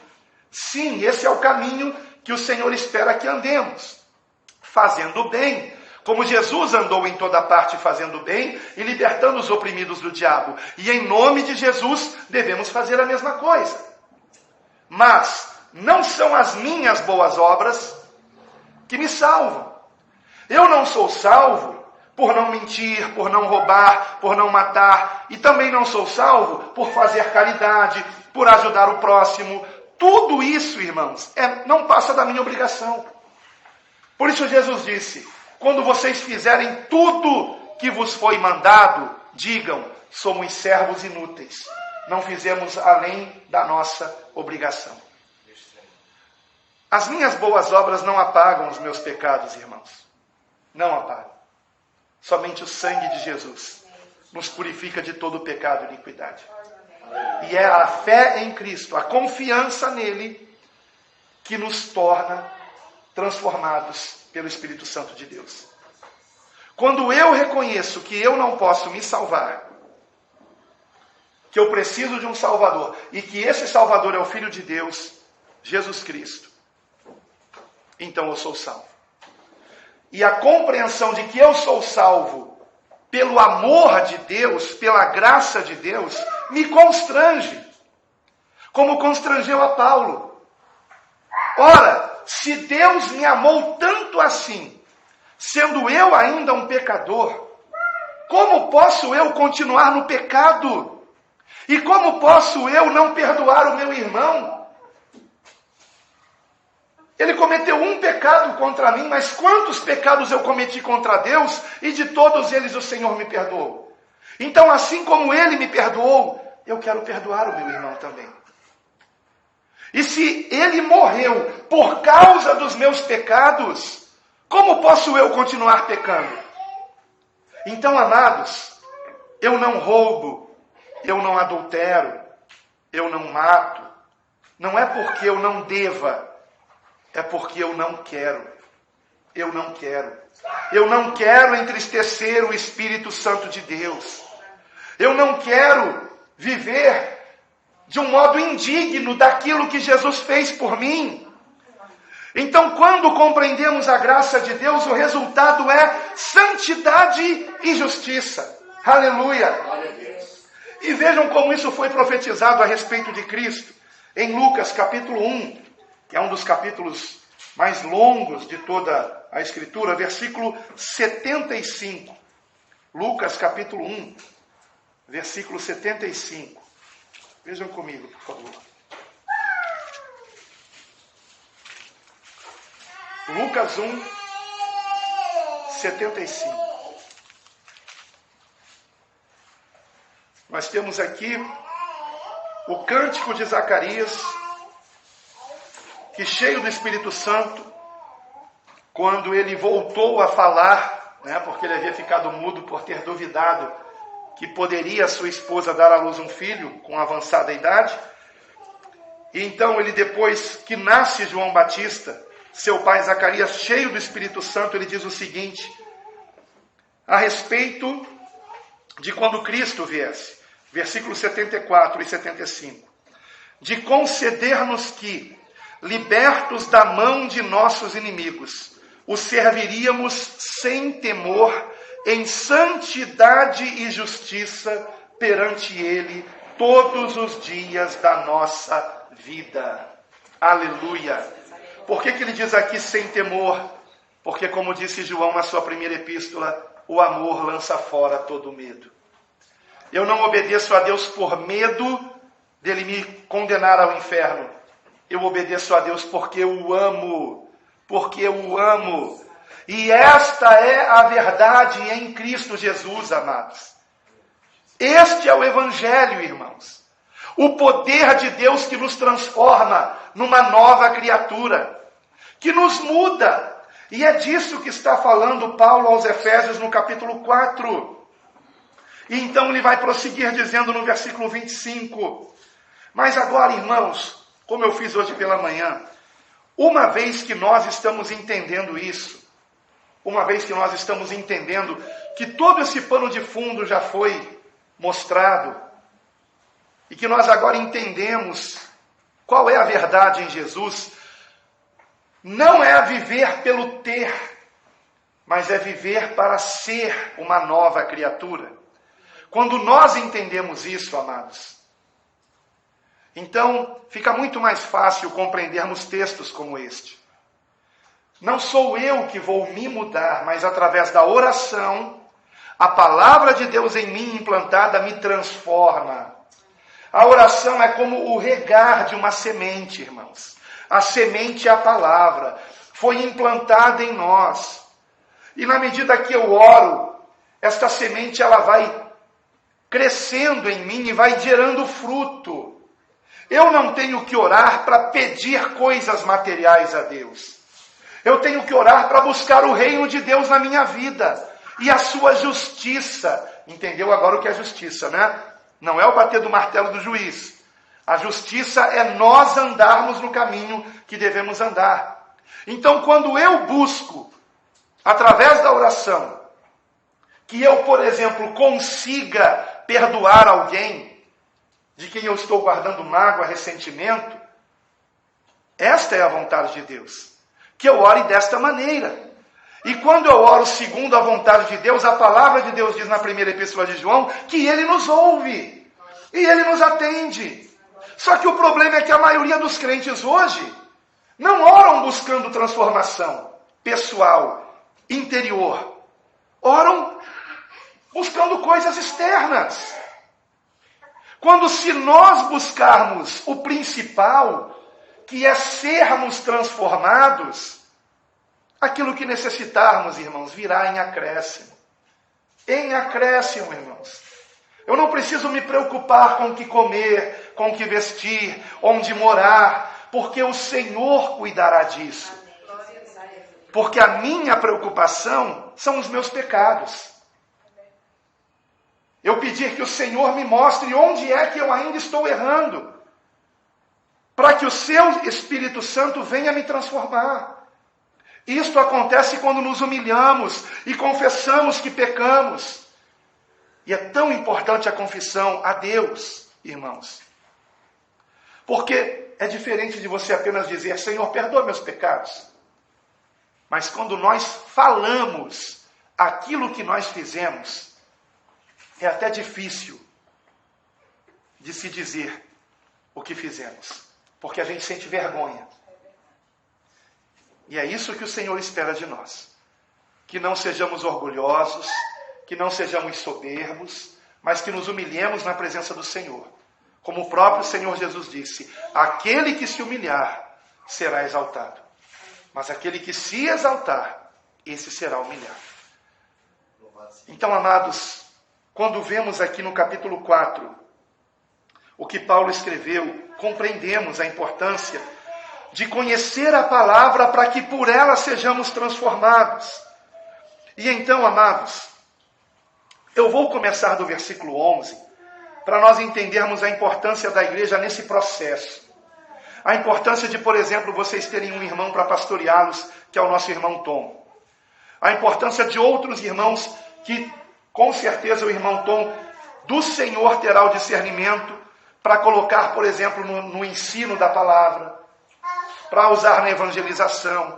sim, esse é o caminho que o Senhor espera que andemos, fazendo bem, como Jesus andou em toda parte fazendo bem e libertando os oprimidos do diabo. E em nome de Jesus devemos fazer a mesma coisa. Mas não são as minhas boas obras que me salvam. Eu não sou salvo por não mentir, por não roubar, por não matar. E também não sou salvo por fazer caridade, por ajudar o próximo. Tudo isso, irmãos, não passa da minha obrigação. Por isso Jesus disse, quando vocês fizerem tudo que vos foi mandado, digam, somos servos inúteis. Não fizemos além da nossa obrigação. As minhas boas obras não apagam os meus pecados, irmãos. Não apagam. Somente o sangue de Jesus nos purifica de todo o pecado e iniquidade. E é a fé em Cristo, a confiança nele, que nos torna transformados pelo Espírito Santo de Deus. Quando eu reconheço que eu não posso me salvar, que eu preciso de um Salvador, e que esse Salvador é o Filho de Deus, Jesus Cristo, então eu sou salvo. E a compreensão de que eu sou salvo pelo amor de Deus, pela graça de Deus, me constrange, como constrangeu a Paulo. Ora, se Deus me amou tanto assim, sendo eu ainda um pecador, como posso eu continuar no pecado? E como posso eu não perdoar o meu irmão? Ele cometeu um pecado contra mim, mas quantos pecados eu cometi contra Deus, e de todos eles o Senhor me perdoou. Então, assim como Ele me perdoou, eu quero perdoar o meu irmão também. E se Ele morreu por causa dos meus pecados, como posso eu continuar pecando? Então, amados, eu não roubo, eu não adultero, eu não mato. Não é porque eu não deva, é porque eu não quero. Eu não quero. Eu não quero entristecer o Espírito Santo de Deus. Eu não quero viver de um modo indigno daquilo que Jesus fez por mim. Então, quando compreendemos a graça de Deus, o resultado é santidade e justiça. Aleluia! E vejam como isso foi profetizado a respeito de Cristo em Lucas capítulo 1, que é um dos capítulos mais longos de toda a Escritura, versículo 75. Lucas capítulo 1, versículo 75. Vejam comigo, por favor. Lucas 1, 75. Nós temos aqui o cântico de Zacarias, que cheio do Espírito Santo, quando ele voltou a falar, porque ele havia ficado mudo por ter duvidado que poderia a sua esposa dar à luz um filho com avançada idade. E então ele, depois que nasce João Batista, seu pai Zacarias, cheio do Espírito Santo, ele diz o seguinte, a respeito de quando Cristo viesse, versículos 74 e 75, de conceder-nos que, libertos da mão de nossos inimigos, o serviríamos sem temor, em santidade e justiça perante Ele, todos os dias da nossa vida. Aleluia! Por que ele diz aqui sem temor? Porque, como disse João na sua primeira epístola, o amor lança fora todo medo. Eu não obedeço a Deus por medo dele me condenar ao inferno. Eu obedeço a Deus porque eu o amo. Porque eu o amo. E esta é a verdade em Cristo Jesus, amados. Este é o Evangelho, irmãos. O poder de Deus que nos transforma numa nova criatura, que nos muda. E é disso que está falando Paulo aos Efésios no capítulo 4. E então ele vai prosseguir dizendo no versículo 25. Mas agora, irmãos, como eu fiz hoje pela manhã, uma vez que nós estamos entendendo isso, uma vez que nós estamos entendendo que todo esse pano de fundo já foi mostrado, e que nós agora entendemos qual é a verdade em Jesus, não é viver pelo ter, mas é viver para ser uma nova criatura. Quando nós entendemos isso, amados, então fica muito mais fácil compreendermos textos como este. Não sou eu que vou me mudar, mas através da oração, a palavra de Deus em mim implantada me transforma. A oração é como o regar de uma semente, irmãos. A semente é a palavra, foi implantada em nós. E na medida que eu oro, esta semente ela vai crescendo em mim e vai gerando fruto. Eu não tenho que orar para pedir coisas materiais a Deus. Eu tenho que orar para buscar o reino de Deus na minha vida e a sua justiça. Entendeu agora o que é justiça, né? Não é o bater do martelo do juiz. A justiça é nós andarmos no caminho que devemos andar. Então, quando eu busco, através da oração, que eu, por exemplo, consiga perdoar alguém de quem eu estou guardando mágoa, ressentimento, esta é a vontade de Deus. Que eu ore desta maneira. E quando eu oro segundo a vontade de Deus, a palavra de Deus diz na primeira epístola de João, que Ele nos ouve. E Ele nos atende. Só que o problema é que a maioria dos crentes hoje não oram buscando transformação pessoal, interior. Oram buscando coisas externas. Quando se nós buscarmos o principal, que é sermos transformados, aquilo que necessitarmos, irmãos, virá em acréscimo. Em acréscimo, irmãos. Eu não preciso me preocupar com o que comer, com o que vestir, onde morar, porque o Senhor cuidará disso. Porque a minha preocupação são os meus pecados. Eu pedir que o Senhor me mostre onde é que eu ainda estou errando, para que o seu Espírito Santo venha me transformar. Isto acontece quando nos humilhamos e confessamos que pecamos. E é tão importante a confissão a Deus, irmãos. Porque é diferente de você apenas dizer, Senhor, perdoa meus pecados. Mas quando nós falamos aquilo que nós fizemos, é até difícil de se dizer o que fizemos, porque a gente sente vergonha. E é isso que o Senhor espera de nós. Que não sejamos orgulhosos, que não sejamos soberbos, mas que nos humilhemos na presença do Senhor. Como o próprio Senhor Jesus disse, aquele que se humilhar será exaltado. Mas aquele que se exaltar, esse será humilhado. Então, amados, quando vemos aqui no capítulo 4, o que Paulo escreveu, compreendemos a importância de conhecer a palavra para que por ela sejamos transformados. E então, amados, eu vou começar do versículo 11, para nós entendermos a importância da igreja nesse processo. A importância de, por exemplo, vocês terem um irmão para pastoreá-los, que é o nosso irmão Tom. A importância de outros irmãos que, com certeza, o irmão Tom do Senhor terá o discernimento para colocar, por exemplo, no ensino da palavra, para usar na evangelização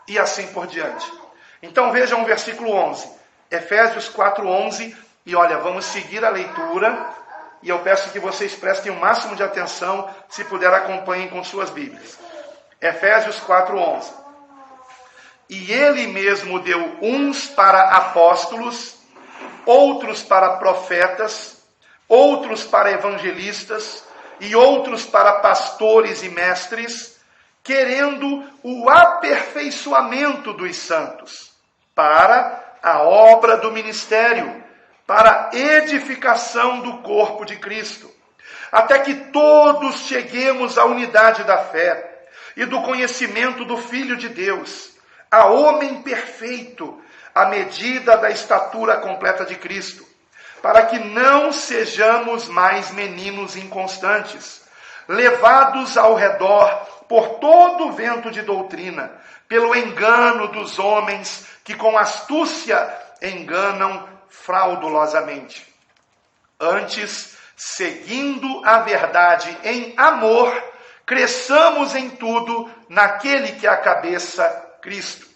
e assim por diante. Então vejam o versículo 11, Efésios 4:11, e olha, vamos seguir a leitura, e eu peço que vocês prestem o máximo de atenção, se puder acompanhem com suas Bíblias. Efésios 4:11. E ele mesmo deu uns para apóstolos, outros para profetas, outros para evangelistas, e outros para pastores e mestres, querendo o aperfeiçoamento dos santos, para a obra do ministério, para a edificação do corpo de Cristo, até que todos cheguemos à unidade da fé e do conhecimento do Filho de Deus, a homem perfeito, à medida da estatura completa de Cristo, para que não sejamos mais meninos inconstantes, levados ao redor por todo o vento de doutrina, pelo engano dos homens que com astúcia enganam fraudulosamente. Antes, seguindo a verdade em amor, cresçamos em tudo naquele que é a cabeça, Cristo,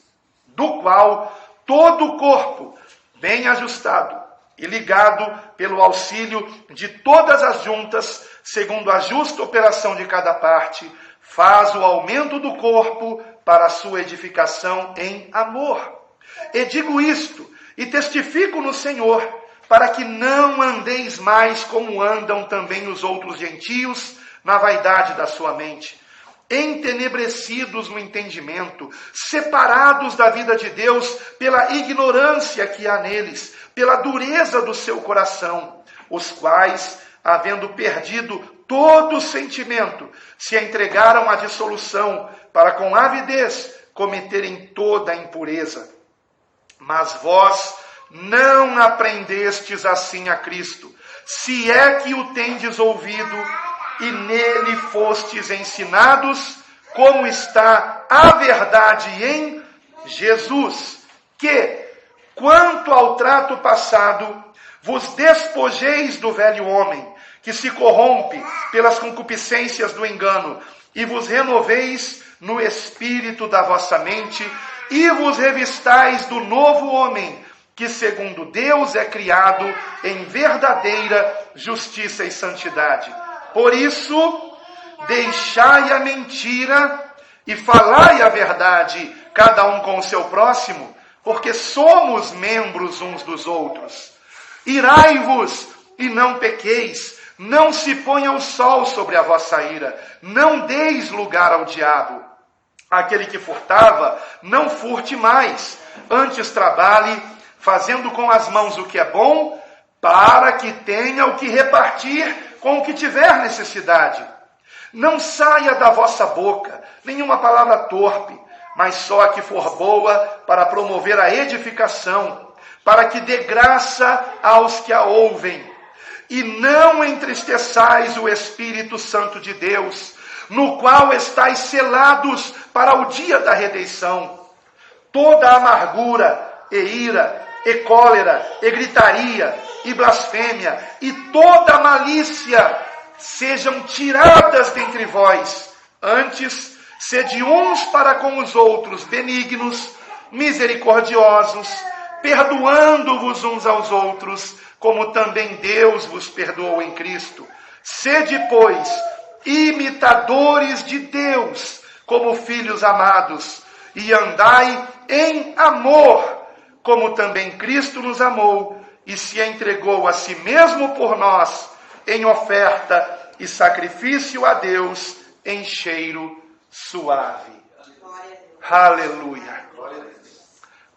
do qual todo o corpo, bem ajustado e ligado pelo auxílio de todas as juntas, segundo a justa operação de cada parte, faz o aumento do corpo para a sua edificação em amor. E digo isto, e testifico no Senhor, para que não andeis mais como andam também os outros gentios, na vaidade da sua mente, entenebrecidos no entendimento, separados da vida de Deus pela ignorância que há neles, pela dureza do seu coração, os quais, havendo perdido todo sentimento, se entregaram à dissolução, para com avidez cometerem toda a impureza. Mas vós não aprendestes assim a Cristo, se é que o tendes ouvido e nele fostes ensinados, como está a verdade em Jesus, que, quanto ao trato passado, vos despojeis do velho homem, que se corrompe pelas concupiscências do engano, e vos renoveis no espírito da vossa mente, e vos revistais do novo homem, que segundo Deus é criado em verdadeira justiça e santidade. Por isso, deixai a mentira e falai a verdade, cada um com o seu próximo, porque somos membros uns dos outros. Irai-vos e não pequeis, não se ponha o sol sobre a vossa ira, não deis lugar ao diabo. Aquele que furtava, não furte mais, antes trabalhe, fazendo com as mãos o que é bom, para que tenha o que repartir com o que tiver necessidade. Não saia da vossa boca nenhuma palavra torpe, mas só a que for boa para promover a edificação, para que dê graça aos que a ouvem. E não entristeçais o Espírito Santo de Deus, no qual estáis selados para o dia da redenção. Toda amargura e ira, e cólera, e gritaria, e blasfêmia, e toda malícia sejam tiradas dentre vós. Antes, sede uns para com os outros benignos, misericordiosos, perdoando-vos uns aos outros, como também Deus vos perdoou em Cristo. Sede, pois, imitadores de Deus, como filhos amados, e andai em amor, como também Cristo nos amou e se entregou a si mesmo por nós, em oferta e sacrifício a Deus, em cheiro suave. Aleluia!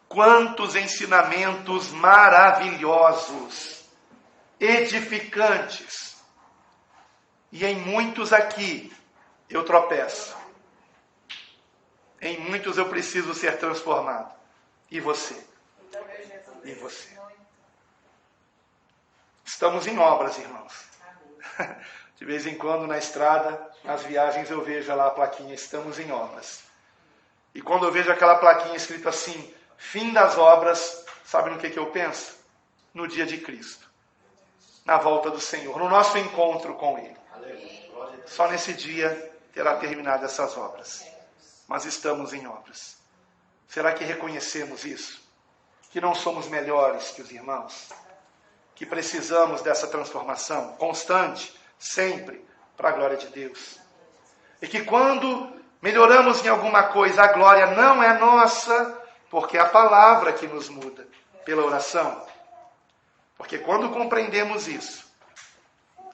Quantos ensinamentos maravilhosos, edificantes. E em muitos aqui eu tropeço. Em muitos eu preciso ser transformado. E você? E você? Estamos em obras, irmãos. De vez em quando na estrada, nas viagens eu vejo lá a plaquinha, estamos em obras. E quando eu vejo aquela plaquinha escrita assim, fim das obras, sabe no que eu penso? No dia de Cristo. Na volta do Senhor, no nosso encontro com Ele. Só nesse dia terá terminado essas obras. Mas estamos em obras. Será que reconhecemos isso? Que não somos melhores que os irmãos? Que precisamos dessa transformação constante, sempre, para a glória de Deus. E que quando melhoramos em alguma coisa, a glória não é nossa, porque é a palavra que nos muda, pela oração. Porque quando compreendemos isso,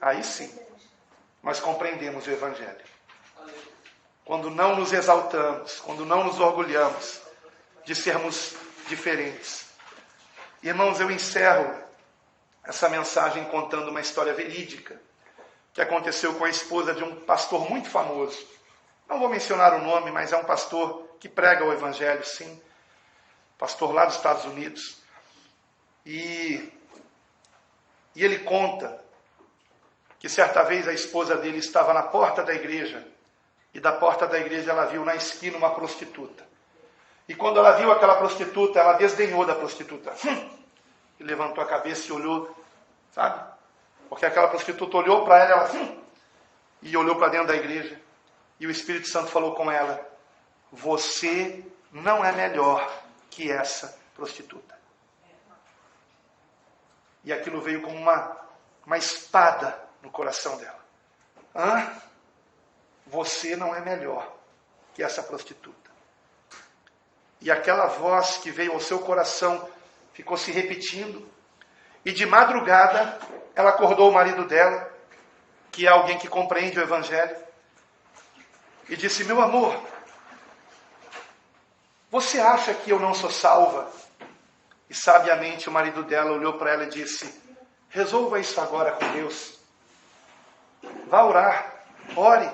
aí sim, nós compreendemos o Evangelho. Quando não nos exaltamos, quando não nos orgulhamos de sermos diferentes. Irmãos, eu encerro essa mensagem contando uma história verídica que aconteceu com a esposa de um pastor muito famoso. Não vou mencionar o nome, mas é um pastor que prega o Evangelho, sim. Pastor lá dos Estados Unidos. E ele conta que certa vez a esposa dele estava na porta da igreja, e da porta da igreja ela viu na esquina uma prostituta. E quando ela viu aquela prostituta, ela desdenhou da prostituta. E levantou a cabeça e olhou, sabe? Porque aquela prostituta olhou para ela, e olhou para dentro da igreja. E o Espírito Santo falou com ela, você não é melhor que essa prostituta. E aquilo veio como uma espada no coração dela. Você não é melhor que essa prostituta. E aquela voz que veio ao seu coração ficou se repetindo. E de madrugada, ela acordou o marido dela, que é alguém que compreende o Evangelho, e disse, meu amor, você acha que eu não sou salva? E sabiamente o marido dela olhou para ela e disse, resolva isso agora com Deus. Vá orar, ore.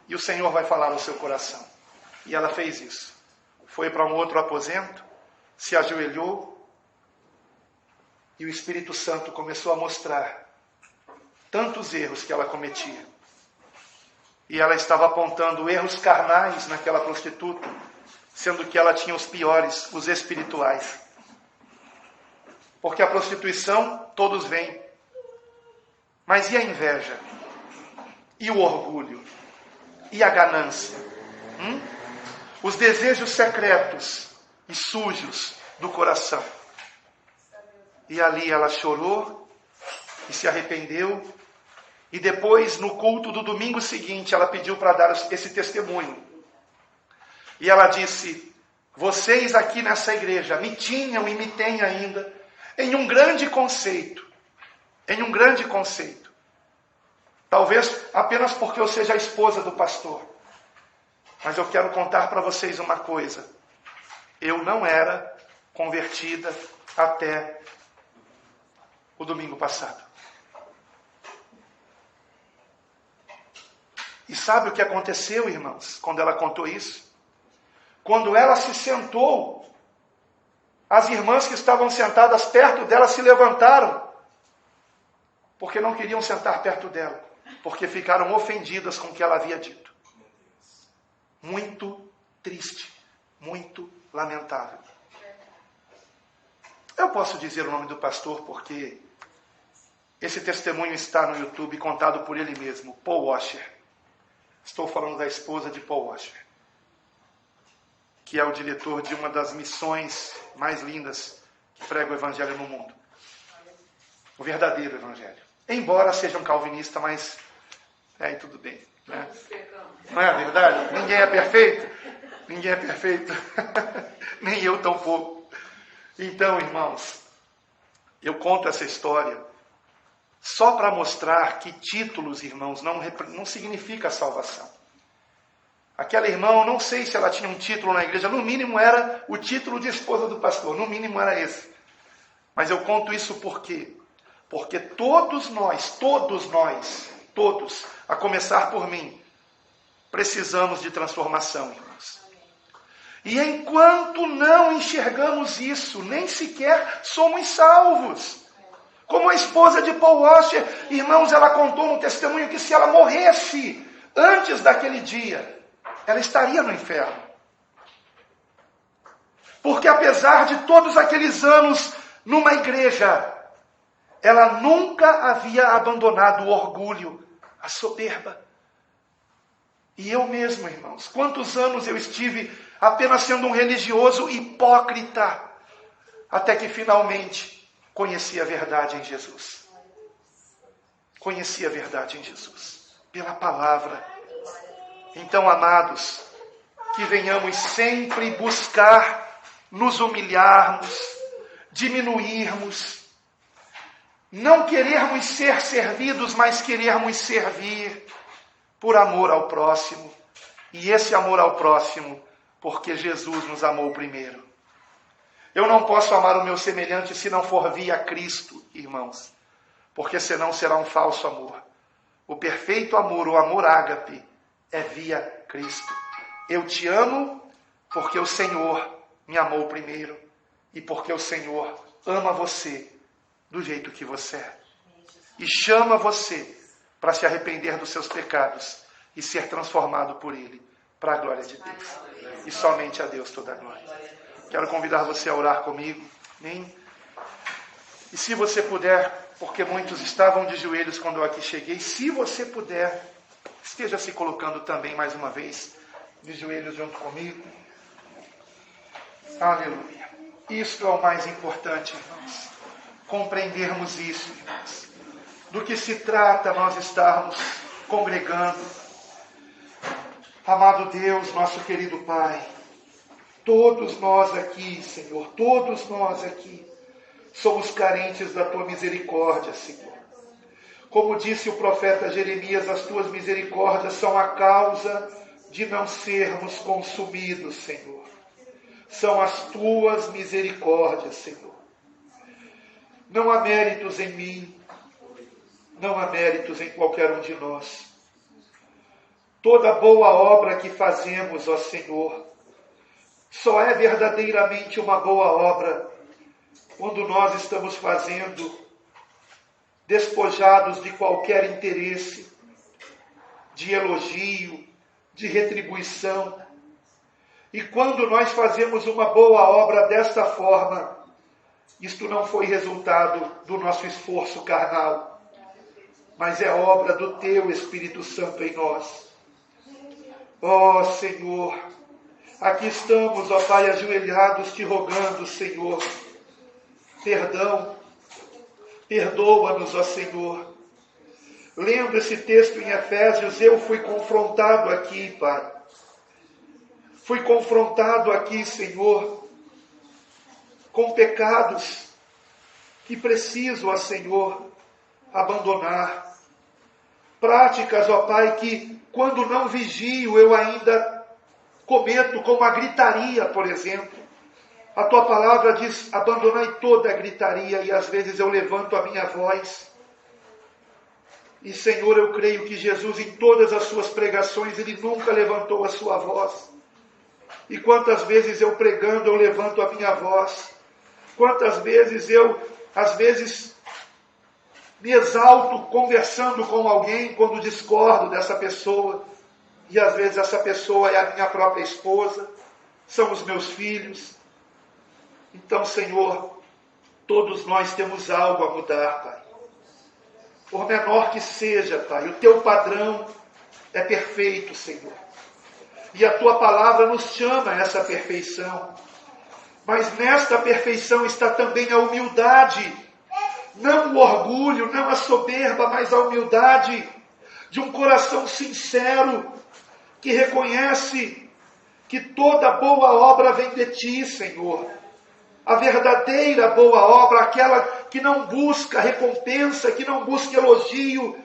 E o Senhor vai falar no seu coração. E ela fez isso. Foi para um outro aposento, se ajoelhou, e o Espírito Santo começou a mostrar tantos erros que ela cometia. E ela estava apontando erros carnais naquela prostituta, sendo que ela tinha os piores, os espirituais. Porque a prostituição, todos veem. Mas e a inveja? E o orgulho? E a ganância? Os desejos secretos e sujos do coração. E ali ela chorou e se arrependeu. E depois, no culto do domingo seguinte, ela pediu para dar esse testemunho. E ela disse, vocês aqui nessa igreja me tinham e me têm ainda em um grande conceito. Em um grande conceito. Talvez apenas porque eu seja a esposa do pastor. Mas eu quero contar para vocês uma coisa. Eu não era convertida até o domingo passado. E sabe o que aconteceu, irmãos, quando ela contou isso? Quando ela se sentou, as irmãs que estavam sentadas perto dela se levantaram, porque não queriam sentar perto dela, porque ficaram ofendidas com o que ela havia dito. Muito triste, muito lamentável. Eu posso dizer o nome do pastor porque esse testemunho está no YouTube, contado por ele mesmo, Paul Washer. Estou falando da esposa de Paul Washer, que é o diretor de uma das missões mais lindas que prega o Evangelho no mundo. O verdadeiro Evangelho. embora seja um calvinista, mas aí tudo bem. Né? Não é verdade? Ninguém é perfeito? Ninguém é perfeito. Nem eu tampouco. Então, irmãos, eu conto essa história só para mostrar que títulos, irmãos, não significa salvação. Aquela irmã, eu não sei se ela tinha um título na igreja, no mínimo era o título de esposa do pastor, no mínimo era esse. Mas eu conto isso por quê? Porque todos nós, a começar por mim, precisamos de transformação, irmãos. E enquanto não enxergamos isso, nem sequer somos salvos. Como a esposa de Paul Washer, irmãos, ela contou no testemunho que se ela morresse antes daquele dia, ela estaria no inferno. Porque apesar de todos aqueles anos numa igreja, ela nunca havia abandonado o orgulho, a soberba. E eu mesmo, irmãos, quantos anos eu estive apenas sendo um religioso hipócrita, até que finalmente conheci a verdade em Jesus. Conheci a verdade em Jesus, pela palavra. Então, amados, que venhamos sempre buscar nos humilharmos, diminuirmos, não querermos ser servidos, mas querermos servir por amor ao próximo. E esse amor ao próximo, porque Jesus nos amou primeiro. Eu não posso amar o meu semelhante se não for via Cristo, irmãos, porque senão será um falso amor. O perfeito amor, o amor ágape, é via Cristo. Eu te amo porque o Senhor me amou primeiro e porque o Senhor ama você do jeito que você é. E chama você para se arrepender dos seus pecados e ser transformado por Ele, para a glória de Deus. E somente a Deus toda a glória. Quero convidar você a orar comigo. Amém? E se você puder, porque muitos estavam de joelhos quando eu aqui cheguei, se você puder, esteja se colocando também mais uma vez de joelhos junto comigo. Aleluia. Isso é o mais importante, irmãos. Compreendermos isso, irmãos. Do que se trata nós estarmos congregando. Amado Deus, nosso querido Pai, todos nós aqui, Senhor, todos nós aqui, somos carentes da Tua misericórdia, Senhor. Como disse o profeta Jeremias, as Tuas misericórdias são a causa de não sermos consumidos, Senhor. São as Tuas misericórdias, Senhor. Não há méritos em mim, não há méritos em qualquer um de nós. Toda boa obra que fazemos, ó Senhor, só é verdadeiramente uma boa obra quando nós estamos fazendo despojados de qualquer interesse, de elogio, de retribuição. E quando nós fazemos uma boa obra desta forma, isto não foi resultado do nosso esforço carnal, mas é obra do Teu Espírito Santo em nós. Ó Senhor, aqui estamos, ó Pai, ajoelhados, te rogando, Senhor, perdão, perdoa-nos, ó Senhor. Lendo esse texto em Efésios, eu fui confrontado aqui, Pai. Fui confrontado aqui, Senhor, com pecados que preciso, ó Senhor, abandonar. Práticas, ó Pai, que quando não vigio eu ainda cometo, como a gritaria, por exemplo. A Tua palavra diz, abandonai toda a gritaria, e às vezes eu levanto a minha voz. E Senhor, eu creio que Jesus, em todas as suas pregações, Ele nunca levantou a sua voz. E quantas vezes eu pregando, eu levanto a minha voz. Quantas vezes eu, às vezes, me exalto conversando com alguém quando discordo dessa pessoa. E às vezes essa pessoa é a minha própria esposa, são os meus filhos. Então, Senhor, todos nós temos algo a mudar, Pai. Por menor que seja, Pai, o Teu padrão é perfeito, Senhor. E a Tua palavra nos chama a essa perfeição. Mas nesta perfeição está também a humildade. Não o orgulho, não a soberba, mas a humildade de um coração sincero, que reconhece que toda boa obra vem de Ti, Senhor. A verdadeira boa obra, aquela que não busca recompensa, que não busca elogio,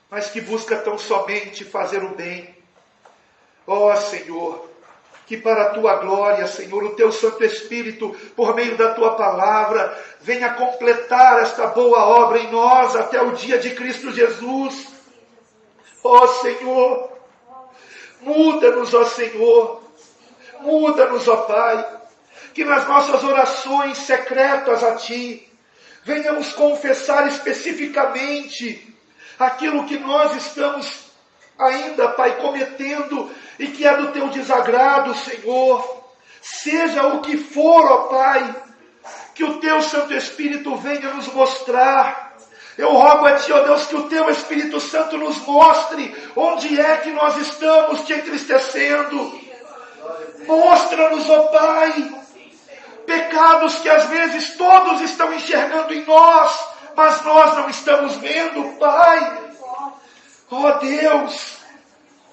mas que busca tão somente fazer o bem. Ó Senhor, que para a Tua glória, Senhor, o Teu Santo Espírito, por meio da Tua palavra, venha completar esta boa obra em nós até o dia de Cristo Jesus. Ó Senhor, muda-nos, ó Senhor, muda-nos, ó Pai, que nas nossas orações secretas a Ti, venhamos confessar especificamente aquilo que nós estamos ainda, Pai, cometendo e que é do Teu desagrado, Senhor. Seja o que for, ó Pai, que o Teu Santo Espírito venha nos mostrar. Eu rogo a Ti, ó Deus, que o Teu Espírito Santo nos mostre onde é que nós estamos Te entristecendo. Mostra-nos, ó Pai, pecados que às vezes todos estão enxergando em nós, mas nós não estamos vendo, Pai. Ó Deus,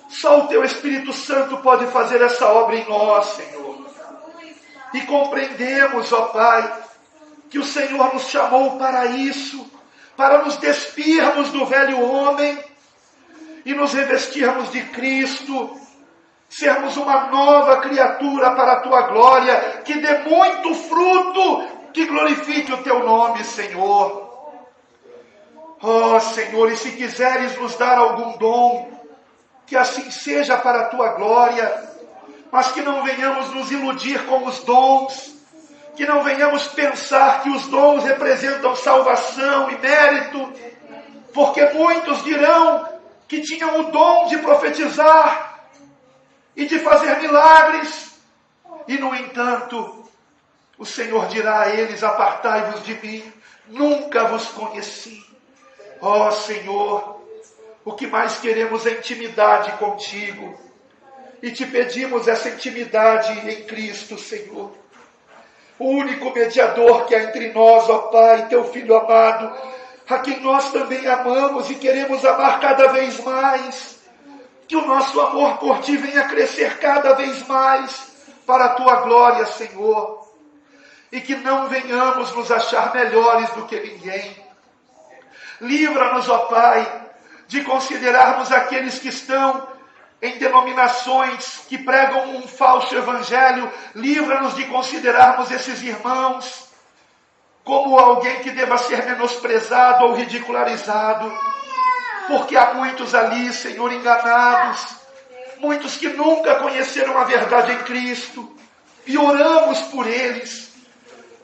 só o Teu Espírito Santo pode fazer essa obra em nós, Senhor. E compreendemos, ó Pai, que o Senhor nos chamou para isso, para nos despirmos do velho homem e nos revestirmos de Cristo, sermos uma nova criatura para a Tua glória, que dê muito fruto, que glorifique o Teu nome, Senhor. Ó Senhor, e se quiseres nos dar algum dom, que assim seja para a Tua glória, mas que não venhamos nos iludir com os dons, que não venhamos pensar que os dons representam salvação e mérito, porque muitos dirão que tinham o dom de profetizar e de fazer milagres, e no entanto, o Senhor dirá a eles: apartai-vos de mim, nunca vos conheci. Ó Senhor, o que mais queremos é intimidade contigo, e te pedimos essa intimidade em Cristo, Senhor. O único mediador que há entre nós, ó Pai, Teu Filho amado, a quem nós também amamos e queremos amar cada vez mais. Que o nosso amor por Ti venha crescer cada vez mais para a Tua glória, Senhor. E que não venhamos nos achar melhores do que ninguém. Livra-nos, ó Pai, de considerarmos aqueles que estão em denominações que pregam um falso evangelho. Livra-nos de considerarmos esses irmãos como alguém que deva ser menosprezado ou ridicularizado, porque há muitos ali, Senhor, enganados, muitos que nunca conheceram a verdade em Cristo, e oramos por eles.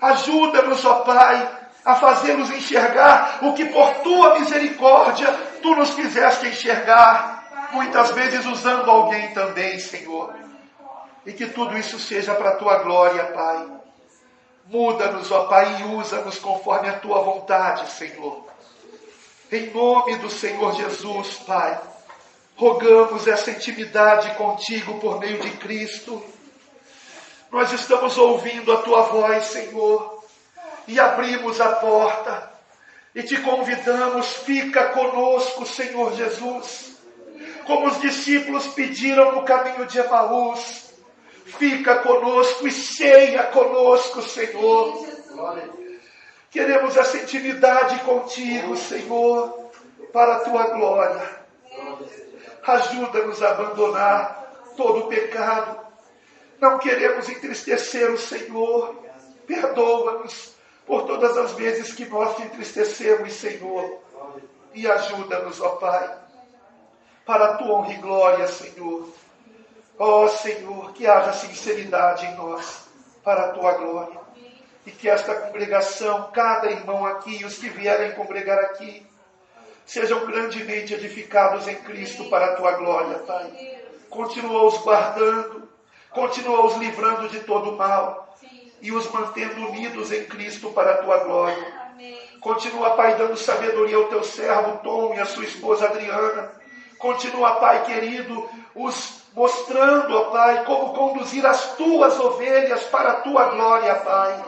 Ajuda-nos, ó Pai, a fazê-los enxergar o que por Tua misericórdia Tu nos fizeste enxergar, muitas vezes usando alguém também, Senhor. E que tudo isso seja para a Tua glória, Pai. Muda-nos, ó Pai, e usa-nos conforme a Tua vontade, Senhor. Em nome do Senhor Jesus, Pai, rogamos essa intimidade contigo por meio de Cristo. Nós estamos ouvindo a Tua voz, Senhor, e abrimos a porta e Te convidamos: fica conosco, Senhor Jesus. Como os discípulos pediram no caminho de Emaús, fica conosco e ceia conosco, Senhor. Queremos essa intimidade contigo, Senhor, para a Tua glória. Ajuda-nos a abandonar todo o pecado. Não queremos entristecer o Senhor. Perdoa-nos por todas as vezes que nós Te entristecemos, Senhor. E ajuda-nos, ó Pai, para a Tua honra e glória, Senhor. Ó Senhor, que haja sinceridade em nós, para a Tua glória. E que esta congregação, cada irmão aqui, os que vierem congregar aqui, sejam grandemente edificados em Cristo para a Tua glória, Pai. Continua os guardando, continua os livrando de todo mal e os mantendo unidos em Cristo para a Tua glória. Continua, Pai, dando sabedoria ao Teu servo Tom e à sua esposa Adriana. Continua, Pai querido, os mostrando, ó Pai, como conduzir as Tuas ovelhas para a Tua glória, Pai.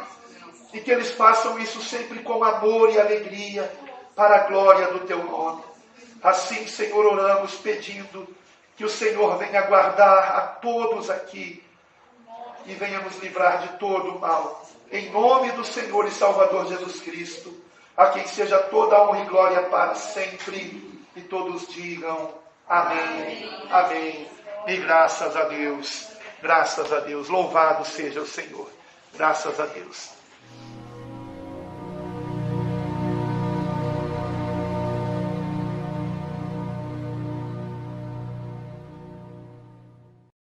e que eles façam isso sempre com amor e alegria, para a glória do Teu nome. Assim, Senhor, oramos pedindo que o Senhor venha guardar a todos aqui e venha nos livrar de todo o mal. Em nome do Senhor e Salvador Jesus Cristo, a quem seja toda a honra e glória para sempre, e todos digam amém, amém. E graças a Deus, louvado seja o Senhor, graças a Deus.